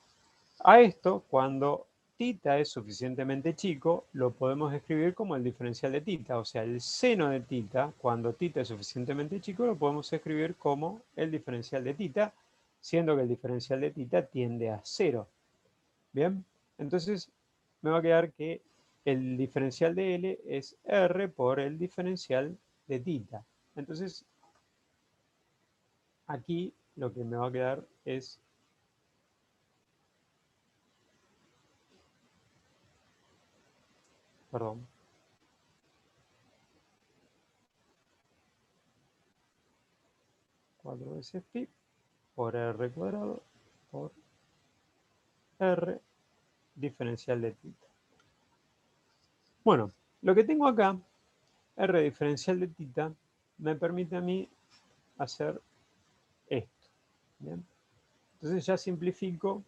a esto, cuando θ es suficientemente chico, lo podemos escribir como el diferencial de θ, o sea, el seno de θ, cuando θ es suficientemente chico, lo podemos escribir como el diferencial de θ, siendo que el diferencial de θ tiende a 0. Bien, entonces me va a quedar que el diferencial de L es R por el diferencial de θ. Entonces, aquí lo que me va a quedar es perdón, 4 veces pi por r cuadrado por r diferencial de θ. Bueno, lo que tengo acá, r diferencial de θ, me permite a mí hacer esto. ¿Bien? Entonces ya simplifico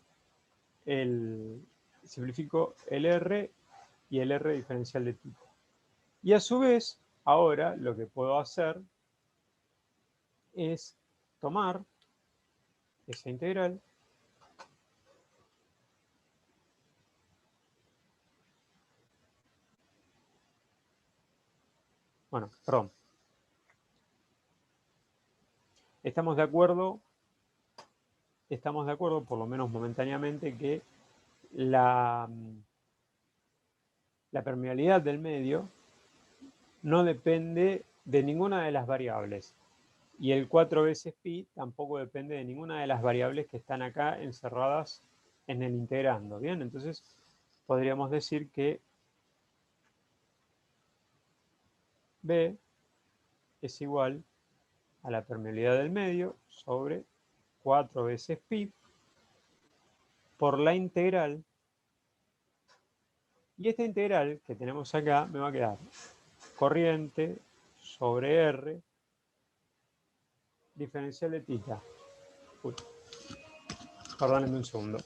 el r y el r diferencial de θ. Y a su vez, ahora lo que puedo hacer es tomar esa integral bueno, perdón. Estamos de acuerdo, por lo menos momentáneamente, que la permeabilidad del medio no depende de ninguna de las variables. Y el 4 veces pi tampoco depende de ninguna de las variables que están acá encerradas en el integrando. Bien, entonces podríamos decir que B es igual a la permeabilidad del medio sobre 4 veces pi por la integral. Y esta integral que tenemos acá me va a quedar corriente sobre R diferencial de θ. Uy, perdónenme un segundo.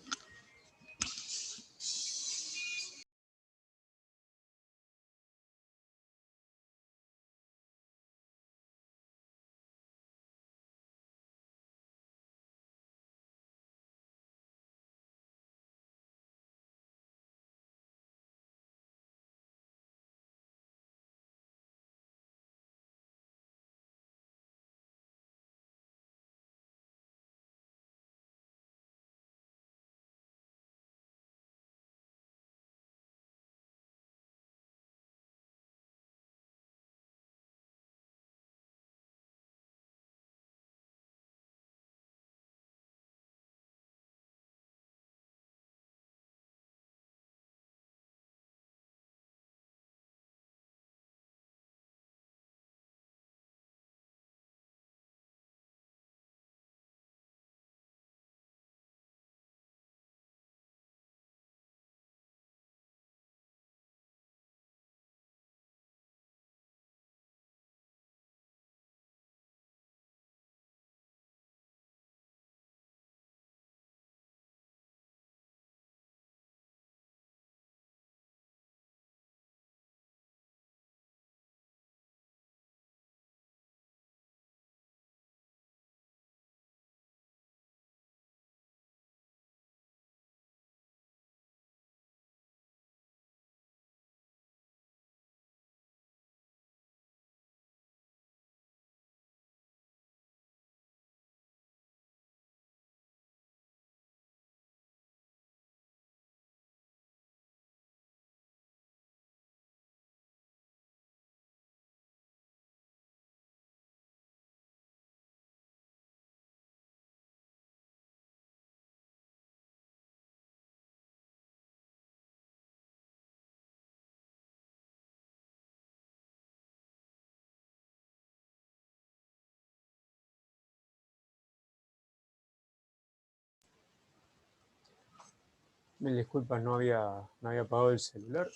Mil disculpas, no había apagado el celular.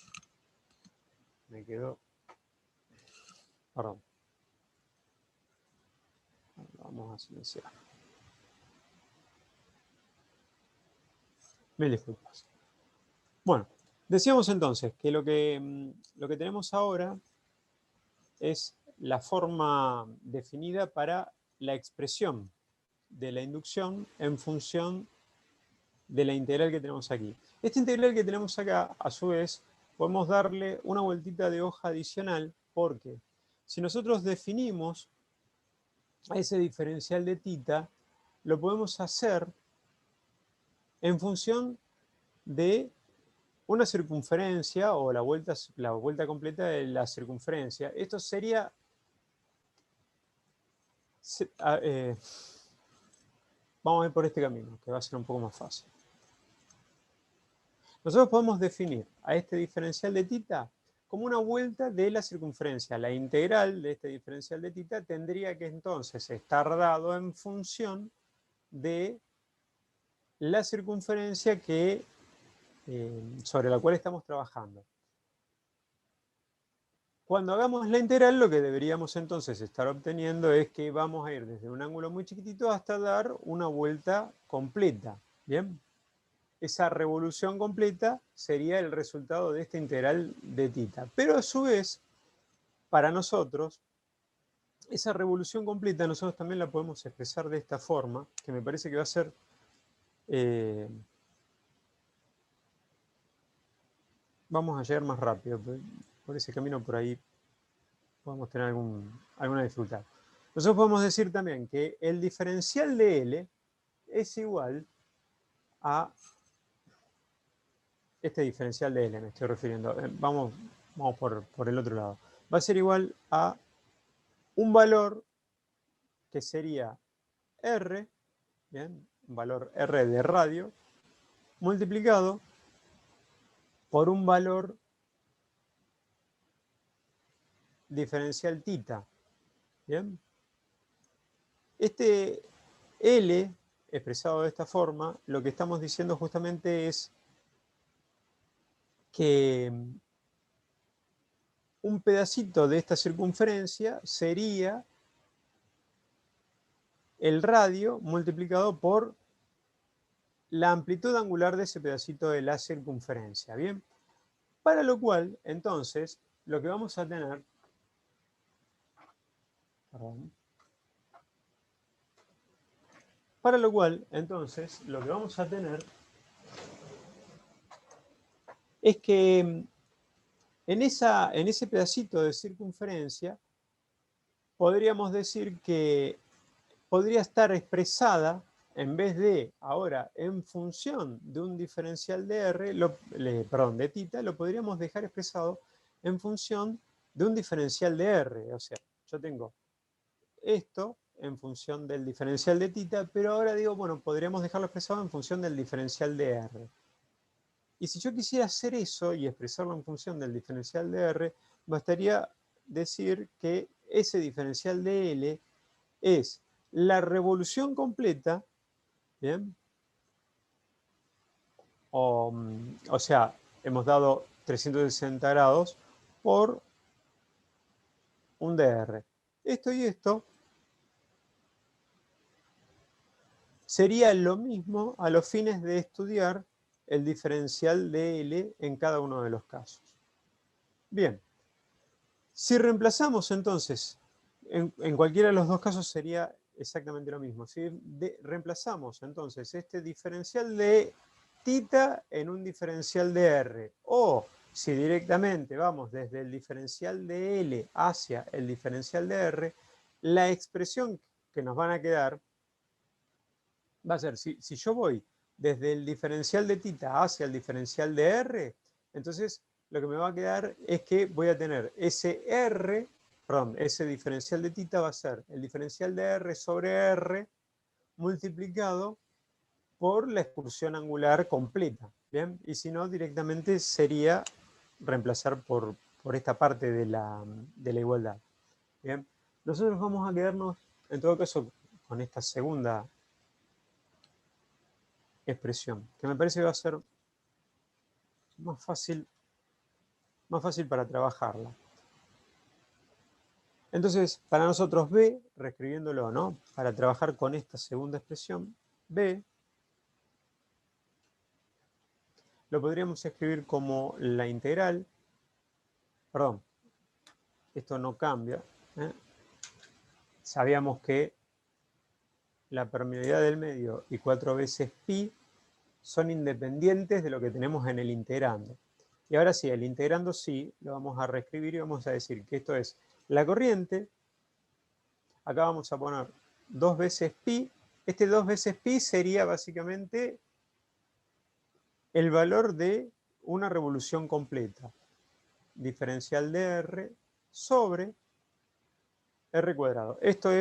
Me quedó... Perdón. Vamos a silenciar. Mil disculpas. Bueno, decíamos entonces que lo que tenemos ahora es la forma definida para la expresión de la inducción en función de la integral que tenemos aquí. Esta integral que tenemos acá, a su vez, podemos darle una vueltita de hoja adicional, porque si nosotros definimos a ese diferencial de θ, lo podemos hacer en función de una circunferencia o la vuelta completa de la circunferencia. Esto sería... vamos a ir por este camino, que va a ser un poco más fácil. Nosotros podemos definir a este diferencial de θ como una vuelta de la circunferencia. La integral de este diferencial de θ tendría que entonces estar dado en función de la circunferencia sobre la cual estamos trabajando. Cuando hagamos la integral, lo que deberíamos entonces estar obteniendo es que vamos a ir desde un ángulo muy chiquitito hasta dar una vuelta completa. ¿Bien? Esa revolución completa sería el resultado de esta integral de θ. Pero a su vez, para nosotros, esa revolución completa nosotros también la podemos expresar de esta forma, que me parece que va a ser... vamos a llegar más rápido. Por ese camino por ahí podemos tener alguna dificultad. Nosotros podemos decir también que el diferencial de L es igual a este diferencial de L, me estoy refiriendo. Vamos por el otro lado. Va a ser igual a un valor que sería R, ¿bien? Un valor R de radio, multiplicado por un valor diferencial θ. ¿Bien? Este L, expresado de esta forma, lo que estamos diciendo justamente es que un pedacito de esta circunferencia sería el radio multiplicado por la amplitud angular de ese pedacito de la circunferencia. ¿Bien? Para lo cual, entonces, lo que vamos a tener... Perdón. Para lo cual, entonces, lo que vamos a tener es que en ese pedacito de circunferencia podríamos decir que podría estar expresada, en vez de ahora en función de un diferencial de R, de θ, lo podríamos dejar expresado en función de un diferencial de R. O sea, yo tengo esto en función del diferencial de θ, pero ahora digo, bueno, podríamos dejarlo expresado en función del diferencial de R. Y si yo quisiera hacer eso y expresarlo en función del diferencial de R, bastaría decir que ese diferencial de L es la revolución completa, ¿bien? O sea, hemos dado 360 grados por un dr. Esto y esto sería lo mismo a los fines de estudiar el diferencial de L en cada uno de los casos. Bien, si reemplazamos entonces, en cualquiera de los dos casos sería exactamente lo mismo. Si reemplazamos entonces este diferencial de θ en un diferencial de R, o si directamente vamos desde el diferencial de L hacia el diferencial de R, la expresión que nos van a quedar va a ser, si yo voy desde el diferencial de θ hacia el diferencial de R, entonces lo que me va a quedar es que voy a tener ese diferencial de θ va a ser el diferencial de R sobre R multiplicado por la excursión angular completa. ¿Bien? Y si no, directamente sería reemplazar por esta parte de la igualdad. ¿Bien? Nosotros vamos a quedarnos, en todo caso, con esta segunda expresión, que me parece que va a ser más fácil para trabajarla. Entonces, para nosotros B, reescribiéndolo, ¿no? Para trabajar con esta segunda expresión, B lo podríamos escribir como la integral, perdón, esto no cambia, ¿eh? Sabíamos que la permeabilidad del medio y 4 veces pi son independientes de lo que tenemos en el integrando. Y ahora sí, el integrando sí, lo vamos a reescribir y vamos a decir que esto es la corriente. Acá vamos a poner 2 veces pi. Este 2 veces pi sería básicamente el valor de una revolución completa. Diferencial de R sobre R cuadrado. Esto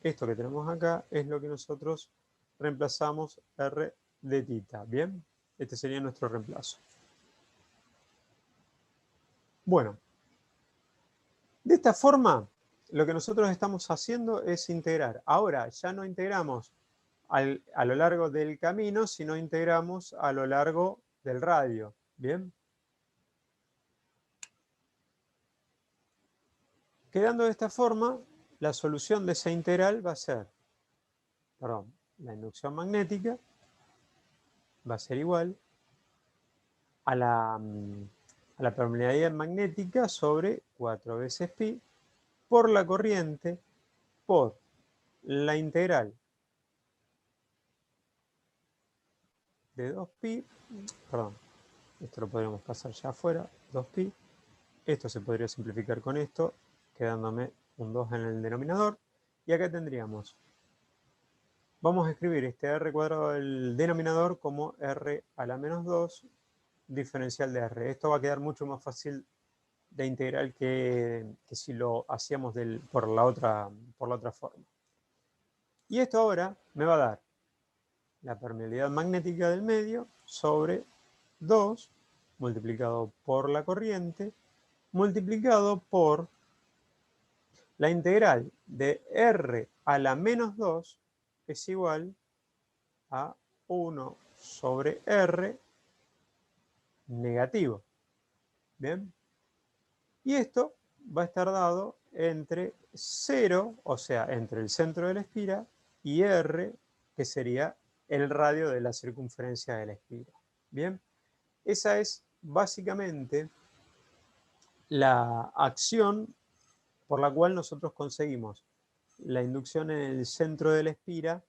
que tenemos acá es lo que nosotros reemplazamos R de tita. ¿Bien? Este sería nuestro reemplazo. Bueno, de esta forma, lo que nosotros estamos haciendo es integrar. Ahora ya no integramos a lo largo del camino, sino integramos a lo largo del radio. ¿Bien? Quedando de esta forma, la solución de esa integral va a ser, perdón, la inducción magnética va a ser igual a la permeabilidad magnética sobre 4 veces pi por la corriente por la integral de 2pi, perdón, esto lo podríamos pasar ya afuera, 2pi, esto se podría simplificar con esto, quedándome un 2 en el denominador, y acá tendríamos, vamos a escribir este r cuadrado del denominador como r a la menos 2 diferencial de r. Esto va a quedar mucho más fácil de integral que si lo hacíamos por la otra forma. Y esto ahora me va a dar la permeabilidad magnética del medio sobre 2 multiplicado por la corriente multiplicado por la integral de r a la menos 2 es igual a 1 sobre r negativo. ¿Bien? Y esto va a estar dado entre 0, o sea, entre el centro de la espira, y r, que sería el radio de la circunferencia de la espira. Bien, esa es básicamente la acción por la cual nosotros conseguimos la inducción en el centro de la espira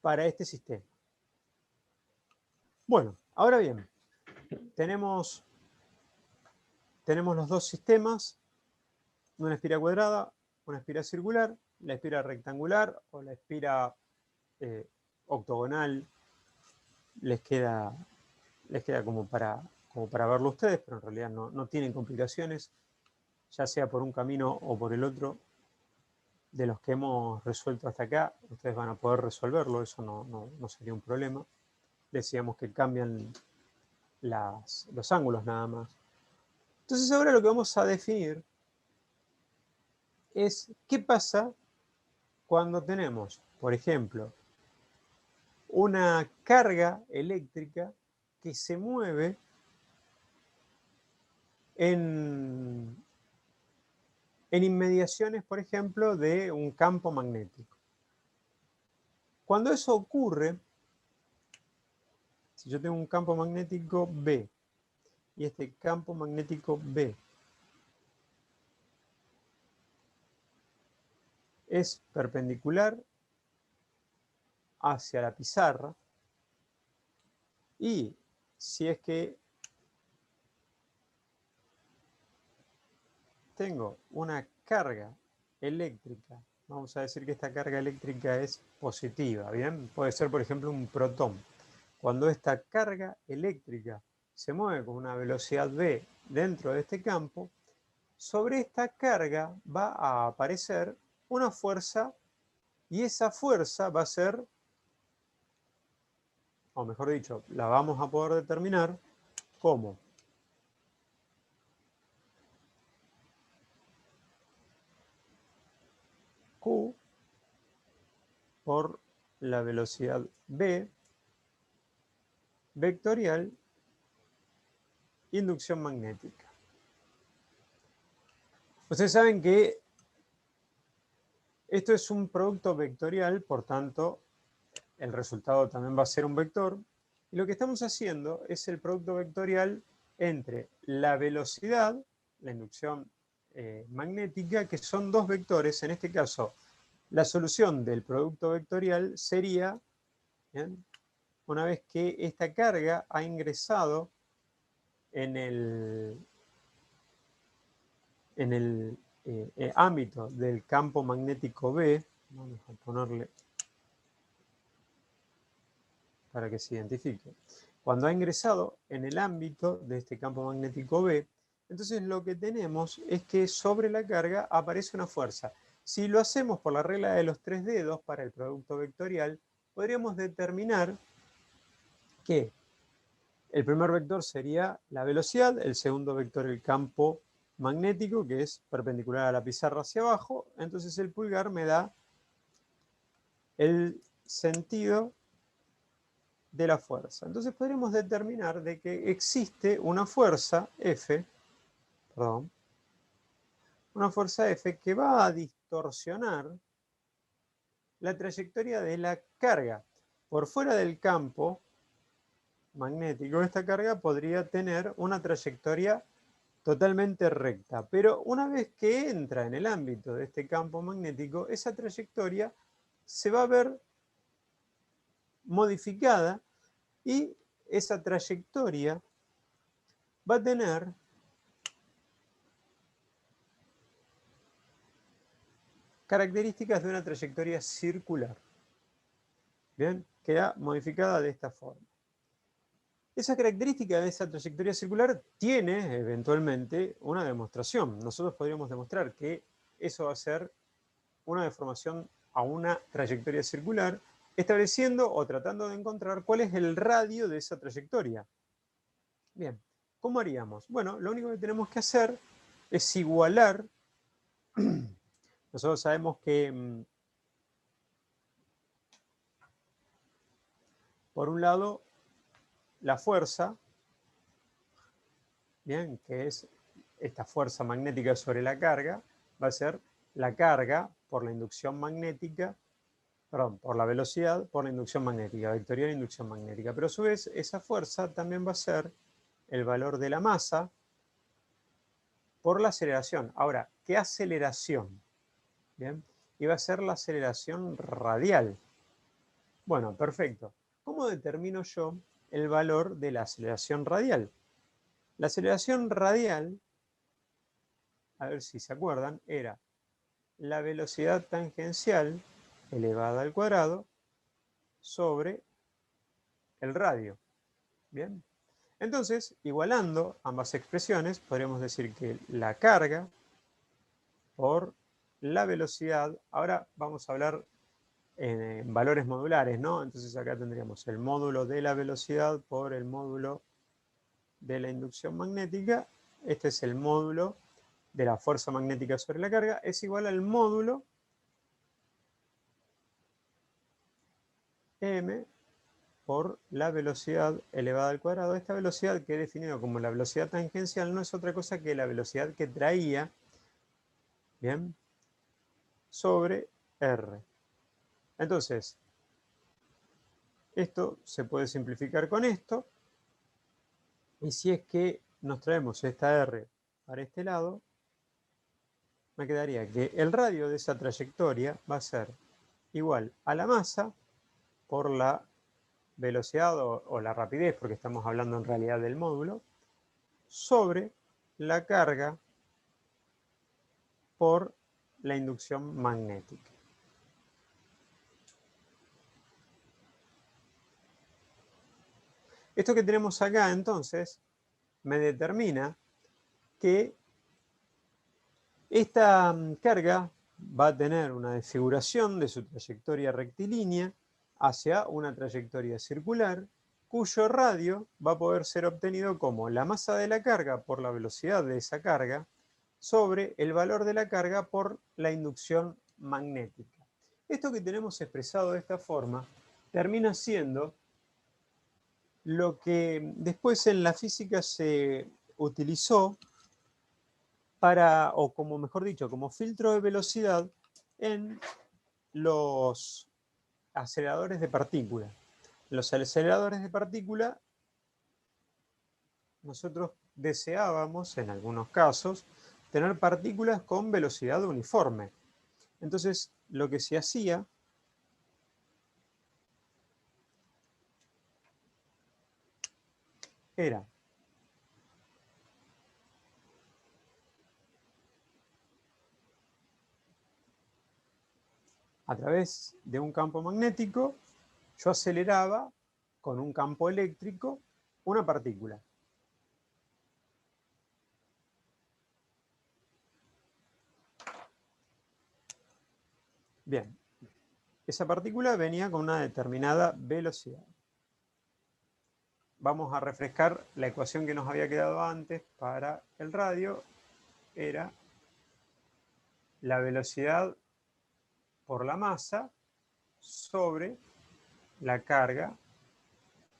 para este sistema. Bueno, ahora bien, tenemos los dos sistemas, una espira cuadrada, una espira circular, la espira rectangular o la espira octogonal les queda como para verlo ustedes, pero en realidad no tienen complicaciones, ya sea por un camino o por el otro. De los que hemos resuelto hasta acá, ustedes van a poder resolverlo, eso no sería un problema. Decíamos que cambian los ángulos nada más. Entonces ahora lo que vamos a definir es qué pasa cuando tenemos, por ejemplo, una carga eléctrica que se mueve en inmediaciones, por ejemplo, de un campo magnético. Cuando eso ocurre, si yo tengo un campo magnético B y este campo magnético B es perpendicular hacia la pizarra, y si es que tengo una carga eléctrica, vamos a decir que esta carga eléctrica es positiva, ¿bien? Puede ser, por ejemplo, un protón. Cuando esta carga eléctrica se mueve con una velocidad v dentro de este campo, sobre esta carga va a aparecer una fuerza, y esa fuerza va a ser, o mejor dicho, la vamos a poder determinar como Q por la velocidad v vectorial inducción magnética. Ustedes saben que esto es un producto vectorial, por tanto, el resultado también va a ser un vector. Y lo que estamos haciendo es el producto vectorial entre la velocidad, la inducción magnética, que son dos vectores. En este caso, la solución del producto vectorial sería, ¿bien?, una vez que esta carga ha ingresado en el ámbito del campo magnético B, vamos a ponerle para que se identifique. Cuando ha ingresado en el ámbito de este campo magnético B, entonces lo que tenemos es que sobre la carga aparece una fuerza. Si lo hacemos por la regla de los 3 dedos para el producto vectorial, podríamos determinar que el primer vector sería la velocidad, el segundo vector el campo magnético, que es perpendicular a la pizarra hacia abajo. Entonces el pulgar me da el sentido de la fuerza. Entonces podremos determinar de que existe una fuerza F, que va a distorsionar la trayectoria de la carga. Por fuera del campo magnético, esta carga podría tener una trayectoria totalmente recta, pero una vez que entra en el ámbito de este campo magnético, esa trayectoria se va a ver modificada y esa trayectoria va a tener características de una trayectoria circular. Bien, queda modificada de esta forma. Esa característica de esa trayectoria circular tiene eventualmente una demostración. Nosotros podríamos demostrar que eso va a ser una deformación a una trayectoria circular, estableciendo o tratando de encontrar cuál es el radio de esa trayectoria. Bien, ¿cómo haríamos? Bueno, lo único que tenemos que hacer es igualar. Nosotros sabemos que, por un lado, la fuerza, bien, que es esta fuerza magnética sobre la carga, va a ser la carga por la inducción magnética, perdón, por la velocidad por la inducción magnética, vectorial inducción magnética. Pero a su vez, esa fuerza también va a ser el valor de la masa por la aceleración. Ahora, ¿qué aceleración? Bien, y va a ser la aceleración radial. Bueno, perfecto. ¿Cómo determino yo el valor de la aceleración radial? La aceleración radial, a ver si se acuerdan, era la velocidad tangencial elevada al cuadrado sobre el radio. Bien. Entonces, igualando ambas expresiones, podríamos decir que la carga por la velocidad, ahora vamos a hablar en valores modulares, ¿no? Entonces acá tendríamos el módulo de la velocidad por el módulo de la inducción magnética. Este es el módulo de la fuerza magnética sobre la carga, es igual al módulo m por la velocidad elevada al cuadrado. Esta velocidad que he definido como la velocidad tangencial no es otra cosa que la velocidad que traía, bien, sobre r. Entonces, esto se puede simplificar con esto, y si es que nos traemos esta r para este lado, me quedaría que el radio de esa trayectoria va a ser igual a la masa por la velocidad o la rapidez, porque estamos hablando en realidad del módulo, sobre la carga por la inducción magnética. Esto que tenemos acá, entonces, me determina que esta carga va a tener una desfiguración de su trayectoria rectilínea hacia una trayectoria circular, cuyo radio va a poder ser obtenido como la masa de la carga por la velocidad de esa carga sobre el valor de la carga por la inducción magnética. Esto que tenemos expresado de esta forma termina siendo lo que después en la física se utilizó para, o como mejor dicho, como filtro de velocidad en los aceleradores de partícula. Los aceleradores de partícula, nosotros deseábamos, en algunos casos, tener partículas con velocidad uniforme. Entonces, lo que se hacía era a través de un campo magnético, yo aceleraba con un campo eléctrico una partícula. Bien, esa partícula venía con una determinada velocidad. Vamos a refrescar la ecuación que nos había quedado antes para el radio. Era la velocidad por la masa sobre la carga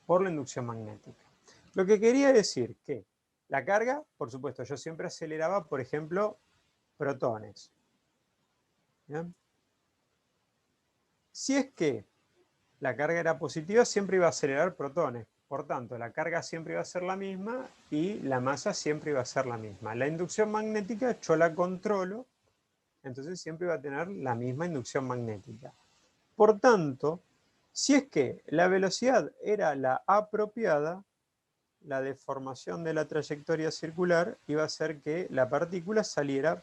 por la inducción magnética. Lo que quería decir que la carga, por supuesto, yo siempre aceleraba, por ejemplo, protones. ¿Bien? Si es que la carga era positiva, siempre iba a acelerar protones. Por tanto, la carga siempre iba a ser la misma y la masa siempre iba a ser la misma. La inducción magnética yo la controlo, entonces siempre iba a tener la misma inducción magnética. Por tanto, si es que la velocidad era la apropiada, la deformación de la trayectoria circular iba a hacer que la partícula saliera,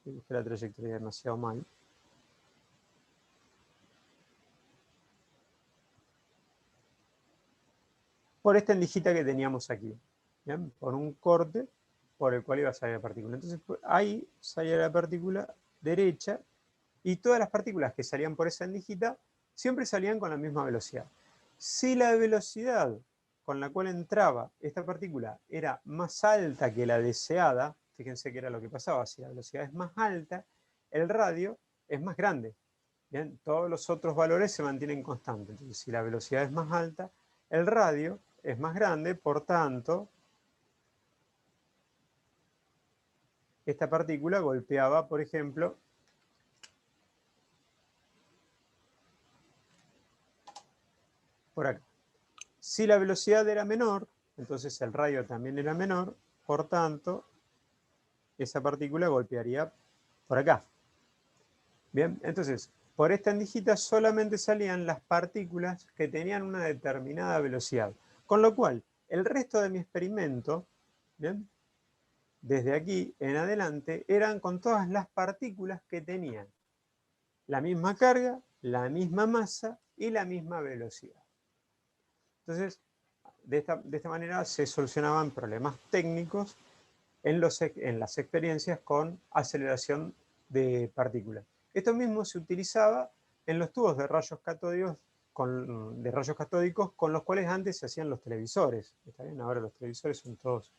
dibujé la trayectoria demasiado mal, por esta endijita que teníamos aquí, ¿bien? Por un corte por el cual iba a salir la partícula. Entonces ahí salía la partícula derecha y todas las partículas que salían por esa endijita siempre salían con la misma velocidad. Si la velocidad con la cual entraba esta partícula era más alta que la deseada, fíjense que era lo que pasaba, si la velocidad es más alta, el radio es más grande. Bien, todos los otros valores se mantienen constantes. Entonces, si la velocidad es más alta, el radio es más grande, por tanto, esta partícula golpeaba, por ejemplo, por acá. Si la velocidad era menor, entonces el radio también era menor, por tanto, esa partícula golpearía por acá. Bien, entonces, por esta endijita solamente salían las partículas que tenían una determinada velocidad. Con lo cual, el resto de mi experimento, ¿bien?, desde aquí en adelante, eran con todas las partículas que tenían la misma carga, la misma masa y la misma velocidad. Entonces, de esta manera se solucionaban problemas técnicos en las experiencias con aceleración de partículas. Esto mismo se utilizaba en los tubos de rayos catódicos con los cuales antes se hacían los televisores. ¿Está bien? Ahora los televisores son todos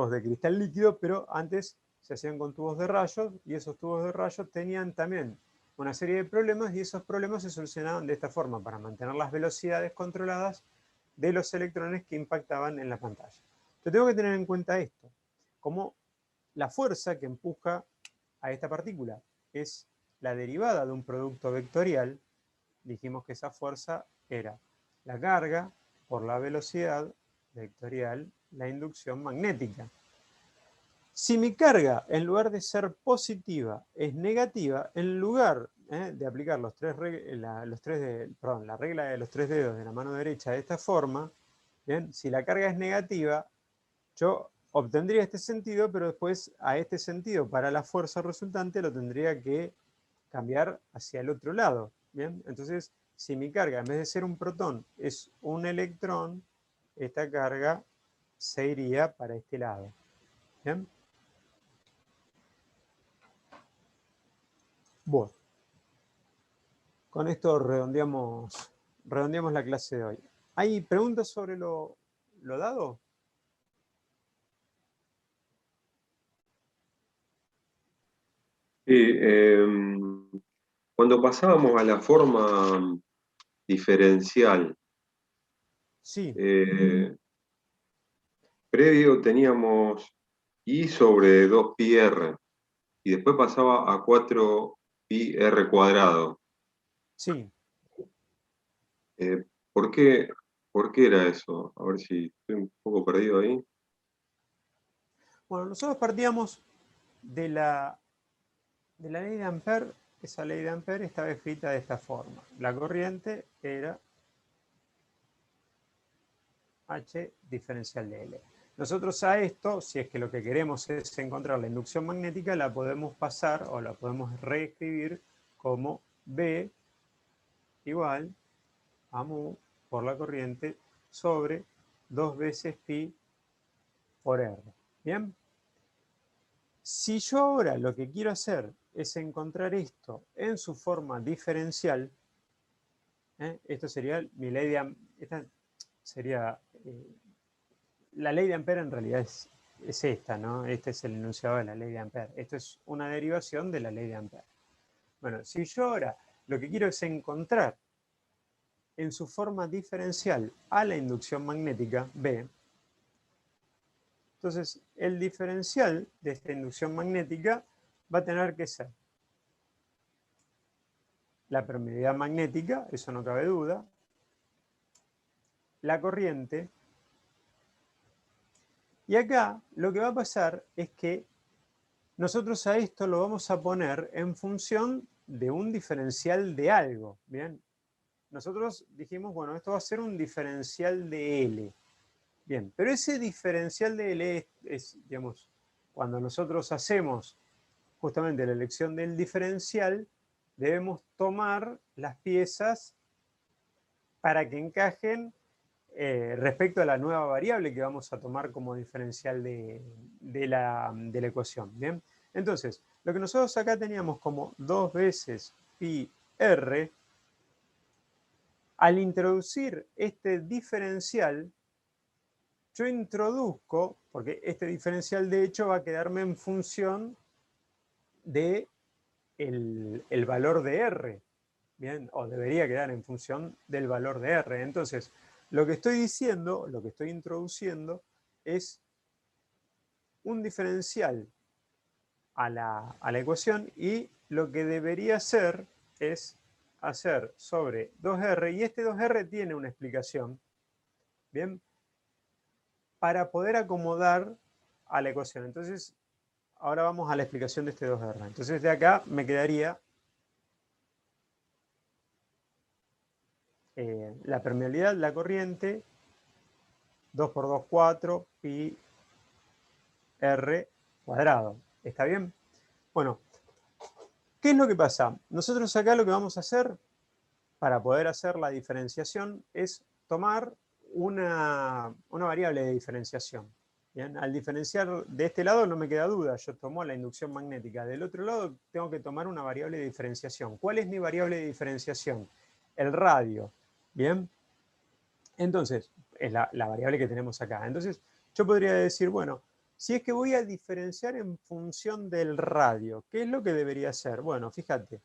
de cristal líquido, pero antes se hacían con tubos de rayos y esos tubos de rayos tenían también una serie de problemas y esos problemas se solucionaban de esta forma para mantener las velocidades controladas de los electrones que impactaban en la pantalla. Yo tengo que tener en cuenta esto, como la fuerza que empuja a esta partícula es la derivada de un producto vectorial, dijimos que esa fuerza era la carga por la velocidad vectorial, la inducción magnética. Si mi carga, en lugar de ser positiva, es negativa, en lugar de aplicar la regla de los tres dedos de la mano derecha de esta forma, ¿bien?, si la carga es negativa, yo obtendría este sentido, pero después a este sentido para la fuerza resultante lo tendría que cambiar hacia el otro lado. ¿Bien? Entonces, si mi carga en vez de ser un protón es un electrón, esta carga se iría para este lado. ¿Bien? Bueno, con esto redondeamos la clase de hoy. ¿Hay preguntas sobre lo dado? Sí, cuando pasábamos a la forma diferencial, Sí, Eh, previo teníamos I sobre 2πr y después pasaba a 4πr cuadrado. sí. Eh, ¿por qué, por qué era eso? A ver si estoy un poco perdido ahí. Bueno, nosotros partíamos de la ley de Ampère. Esa ley de Ampère estaba escrita de esta forma. La corriente era H diferencial de L. Nosotros a esto, si es que lo que queremos es encontrar la inducción magnética, la podemos pasar o la podemos reescribir como B igual a mu por la corriente sobre 2 veces pi por R. ¿Bien? Si yo ahora lo que quiero hacer es encontrar esto en su forma diferencial, esto sería mi ley de esta sería la ley de Ampère en realidad es esta, ¿no? Este es el enunciado de la ley de Ampère. Esto es una derivación de la ley de Ampère. Bueno, si yo ahora lo que quiero es encontrar en su forma diferencial a la inducción magnética B, entonces el diferencial de esta inducción magnética va a tener que ser la permeabilidad magnética, eso no cabe duda, la corriente, y acá lo que va a pasar es que nosotros a esto lo vamos a poner en función de un diferencial de algo, ¿bien? Nosotros dijimos, bueno, esto va a ser un diferencial de L. Bien, pero ese diferencial de L es, digamos, cuando nosotros hacemos justamente la elección del diferencial, debemos tomar las piezas para que encajen respecto a la nueva variable que vamos a tomar como diferencial de la ecuación. ¿Bien? Entonces, lo que nosotros acá teníamos como 2 veces pi r, al introducir este diferencial, yo introduzco, porque este diferencial de hecho va a quedarme en función de el valor de R, ¿bien? O debería quedar en función del valor de R. Entonces, lo que estoy diciendo, lo que estoy introduciendo es un diferencial a la ecuación y lo que debería hacer es hacer sobre 2R, y este 2R tiene una explicación, ¿bien? Para poder acomodar a la ecuación. Entonces, ahora vamos a la explicación de este 2R. Entonces, de acá me quedaría la permeabilidad, la corriente, 2 por 2, 4, pi r cuadrado. ¿Está bien? Bueno, ¿qué es lo que pasa? Nosotros acá lo que vamos a hacer para poder hacer la diferenciación es tomar una variable de diferenciación. ¿Bien? Al diferenciar de este lado no me queda duda, yo tomo la inducción magnética. Del otro lado tengo que tomar una variable de diferenciación. ¿Cuál es mi variable de diferenciación? El radio. ¿Bien? Entonces, es la variable que tenemos acá. Entonces, yo podría decir, bueno, si es que voy a diferenciar en función del radio, ¿qué es lo que debería hacer? Bueno, fíjate,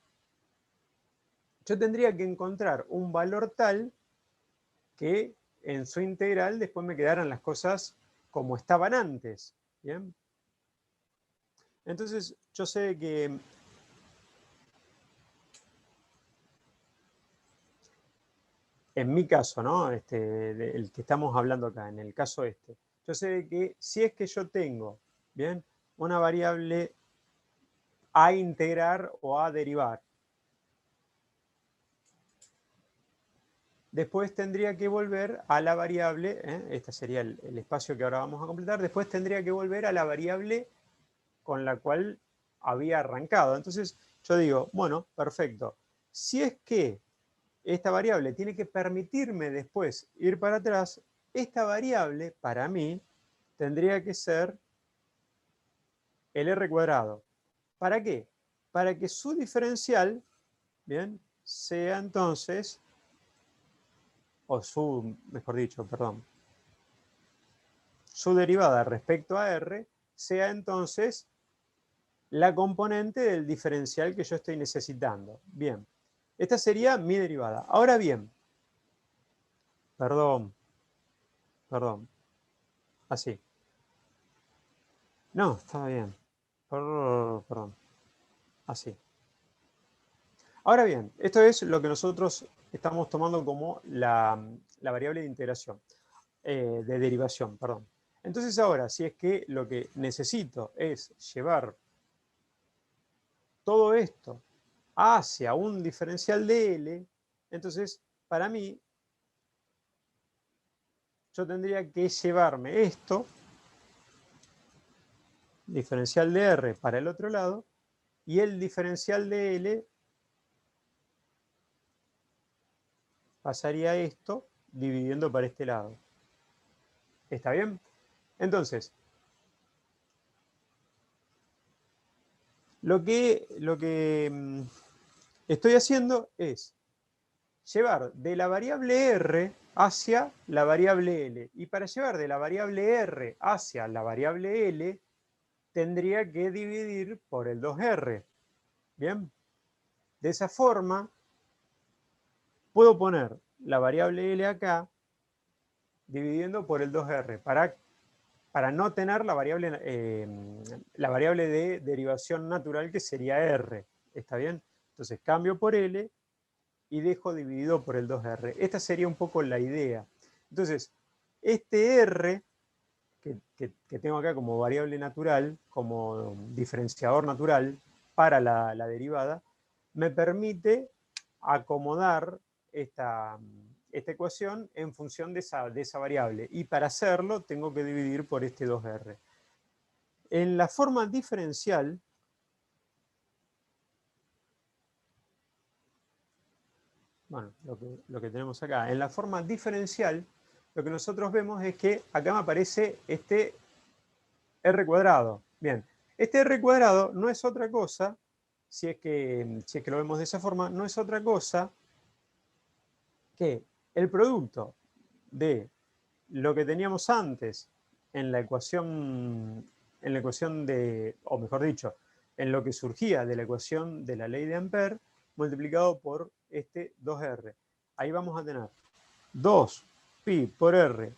yo tendría que encontrar un valor tal que en su integral después me quedaran las cosas como estaban antes. ¿Bien? Entonces, yo sé que en mi caso, ¿no? El que estamos hablando acá, en el caso este, yo sé que si es que yo tengo, ¿bien? Una variable a integrar o a derivar, después tendría que volver a la variable, este sería el espacio que ahora vamos a completar, después tendría que volver a la variable con la cual había arrancado. Entonces yo digo, bueno, perfecto. Si es que esta variable tiene que permitirme después ir para atrás, esta variable para mí tendría que ser el r cuadrado. ¿Para qué? Para que su diferencial, bien, sea entonces, o su, mejor dicho, perdón, su derivada respecto a r sea entonces la componente del diferencial que yo estoy necesitando. Bien, esta sería mi derivada. Ahora bien, perdón, Perdón. Así. No, estaba bien. Perdón. Así. Ahora bien, esto es lo que nosotros estamos tomando como la variable de integración, de derivación, perdón. Entonces ahora, si es que lo que necesito es llevar todo esto hacia un diferencial de L, entonces para mí yo tendría que llevarme esto, diferencial de R para el otro lado, y el diferencial de L pasaría esto dividiendo para este lado. ¿Está bien? Entonces, lo que estoy haciendo es llevar de la variable R hacia la variable L. Y para llevar de la variable R hacia la variable L, tendría que dividir por el 2R. ¿Bien? De esa forma, puedo poner la variable L acá, dividiendo por el 2R, para no tener la variable de derivación natural, que sería R. ¿Está bien? Entonces cambio por L y dejo dividido por el 2R. Esta sería un poco la idea. Entonces, este R que tengo acá como variable natural, como diferenciador natural para la derivada, me permite acomodar esta ecuación en función de esa variable. Y para hacerlo tengo que dividir por este 2R. En la forma diferencial, bueno, lo que tenemos acá, en la forma diferencial, lo que nosotros vemos es que acá me aparece este R cuadrado. Bien, este R cuadrado no es otra cosa, si es que lo vemos de esa forma, no es otra cosa que el producto de lo que teníamos antes en la ecuación de, o mejor dicho, en lo que surgía de la ecuación de la ley de Ampère, multiplicado por este 2R. Ahí vamos a tener 2pi por R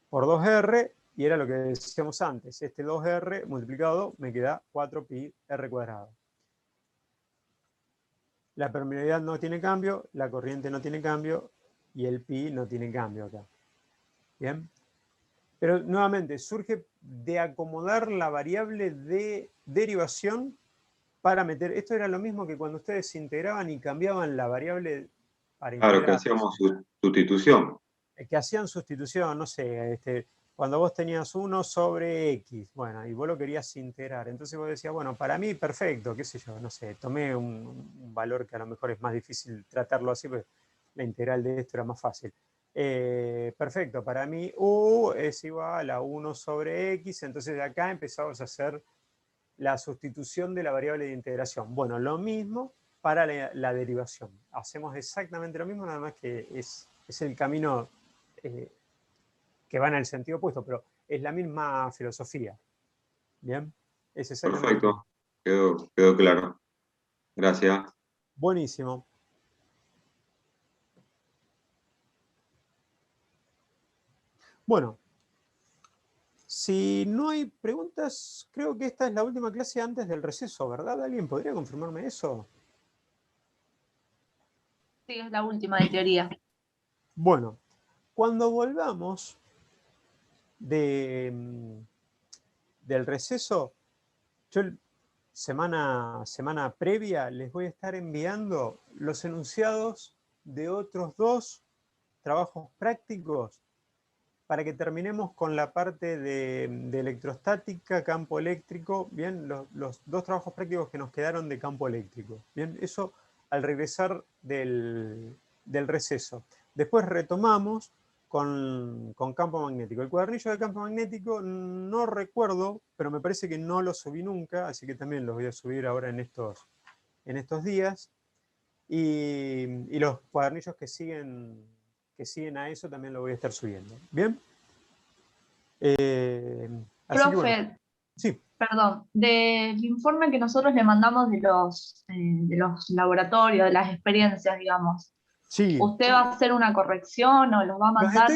por 2R, y era lo que decíamos antes. Este 2R multiplicado me queda 4pi R cuadrado. La permeabilidad no tiene cambio, la corriente no tiene cambio, y el pi no tiene cambio acá. ¿Bien? Pero nuevamente, surge de acomodar la variable de derivación para meter... Esto era lo mismo que cuando ustedes se integraban y cambiaban la variable para Claro, que integrar. hacíamos sustitución. Que hacían sustitución, no sé, cuando vos tenías 1 sobre X, bueno, y vos lo querías integrar. Entonces vos decías, bueno, para mí perfecto, qué sé yo, no sé, tomé un valor que a lo mejor es más difícil tratarlo así, porque la integral de esto era más fácil. Perfecto, para mí U es igual a 1 sobre X, entonces de acá empezamos a hacer la sustitución de la variable de integración. Bueno, lo mismo para la derivación. Hacemos exactamente lo mismo, nada más que es el camino que va en el sentido opuesto, pero es la misma filosofía. ¿Bien? Es exactamente lo mismo. Perfecto, quedó claro. Gracias. Buenísimo. Bueno, si no hay preguntas, creo que esta es la última clase antes del receso, ¿verdad? ¿Alguien podría confirmarme eso? Sí, es la última de teoría. Bueno, cuando volvamos del receso, yo semana previa les voy a estar enviando los enunciados de otros 2 trabajos prácticos para que terminemos con la parte de electrostática, campo eléctrico, bien, los 2 trabajos prácticos que nos quedaron de campo eléctrico. Bien, eso al regresar del receso. Después retomamos con campo magnético. El cuadernillo de campo magnético no recuerdo, pero me parece que no lo subí nunca, así que también los voy a subir ahora en estos días. Y los cuadernillos que siguen a eso también lo voy a estar subiendo. ¿Bien? Así que Profe, bueno. Sí. perdón, del informe que nosotros le mandamos de los laboratorios, de las experiencias, digamos, Sí. ¿usted va a hacer una corrección o los va a mandar?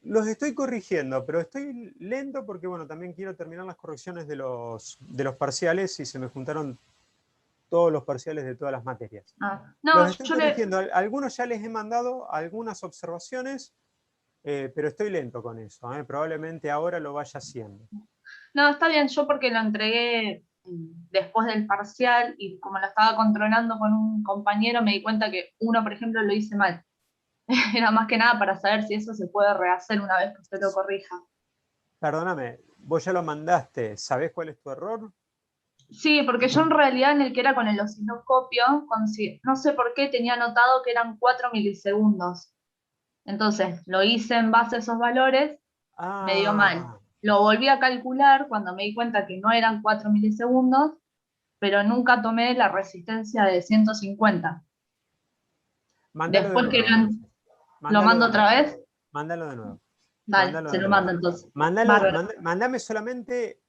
Los estoy corrigiendo, pero estoy lento porque, bueno, también quiero terminar las correcciones de los parciales y se me juntaron todos los parciales de todas las materias. No, Los estoy corrigiendo. Algunos ya les he mandado algunas observaciones, pero estoy lento con eso. Probablemente ahora lo vaya haciendo. No, está bien, yo porque lo entregué después del parcial y como lo estaba controlando con un compañero, me di cuenta que uno, por ejemplo, lo hice mal. Era más que nada para saber si eso se puede rehacer una vez que usted lo corrija. Perdóname, vos ya lo mandaste. ¿Sabés cuál es tu error? Sí, porque yo en realidad en el que era con el osciloscopio, no sé por qué tenía anotado que eran 4 milisegundos. Entonces lo hice en base a esos valores, me dio mal. Lo volví a calcular cuando me di cuenta que no eran 4 milisegundos, pero nunca tomé la resistencia de 150. Mándalo Después de que nuevo. lo mando otra vez, Mándalo de nuevo. dale, se lo mando entonces. Mándame solamente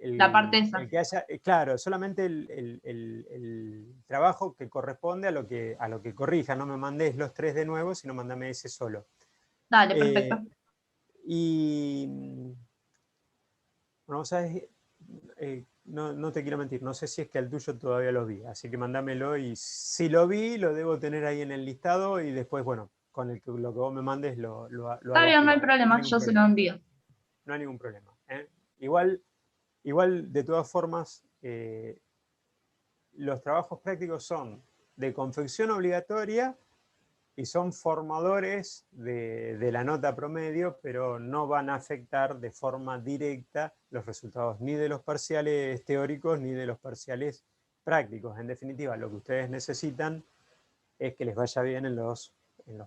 La parte esa. el que haya, claro, solamente el trabajo que corresponde a lo que corrija. No me mandes los 3 de nuevo, sino mándame ese solo. Dale, perfecto. Y bueno, ¿sabes? No te quiero mentir, no sé si es que al tuyo todavía lo vi, así que mándamelo y si lo vi, lo debo tener ahí en el listado y después, bueno, con lo que vos me mandes lo Está hago bien, no hay activar. problema, yo se lo envío. No hay ningún problema. Igual, de todas formas, los trabajos prácticos son de confección obligatoria y son formadores de la nota promedio, pero no van a afectar de forma directa los resultados ni de los parciales teóricos ni de los parciales prácticos. En definitiva, lo que ustedes necesitan es que les vaya bien en los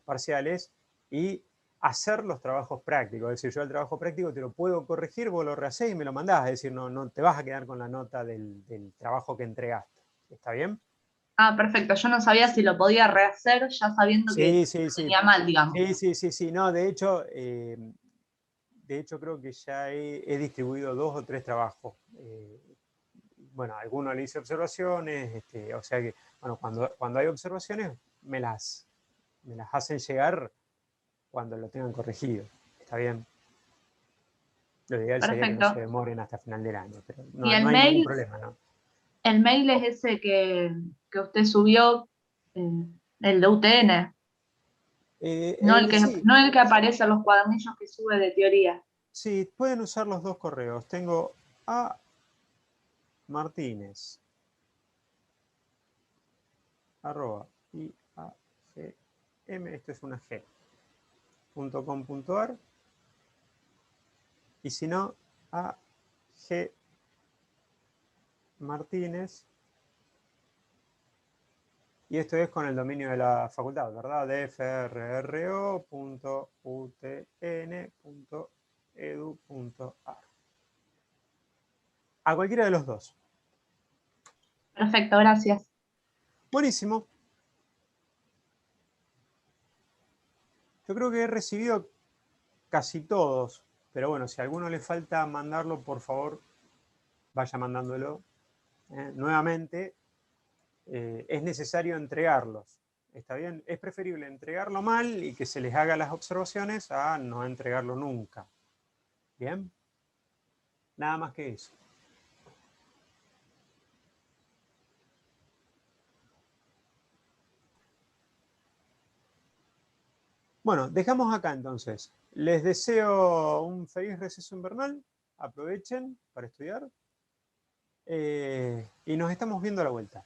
parciales y hacer los trabajos prácticos. Es decir, yo el trabajo práctico te lo puedo corregir, vos lo rehacés y me lo mandás. Es decir, no te vas a quedar con la nota del trabajo que entregaste. ¿Está bien? Perfecto. Yo no sabía si lo podía rehacer ya sabiendo que tenía mal, digamos. Sí. No, de hecho creo que ya he distribuido 2 o 3 trabajos. Bueno, algunos le hice observaciones, o sea que, bueno, cuando hay observaciones me las hacen llegar cuando lo tengan corregido. ¿Está bien? Lo ideal sería que no se demoren hasta final del año, pero no hay ningún problema, ¿no? El mail es ese que usted subió, el de UTN. No el que aparece en los cuadernillos que sube de teoría. Sí, pueden usar los 2 correos. Tengo a Martínez @iagm, esto es una G, .com.ar, y si no, a G Martínez, y esto es con el dominio de la facultad, ¿verdad? dfrro.utn.edu.ar. A cualquiera de los 2. Perfecto, gracias. Buenísimo. Yo creo que he recibido casi todos, pero bueno, si a alguno le falta mandarlo, por favor, vaya mandándolo. Nuevamente, es necesario entregarlos. ¿Está bien? Es preferible entregarlo mal y que se les haga las observaciones a no entregarlo nunca. ¿Bien? Nada más que eso. Bueno, dejamos acá entonces. Les deseo un feliz receso invernal. Aprovechen para estudiar. Y nos estamos viendo a la vuelta.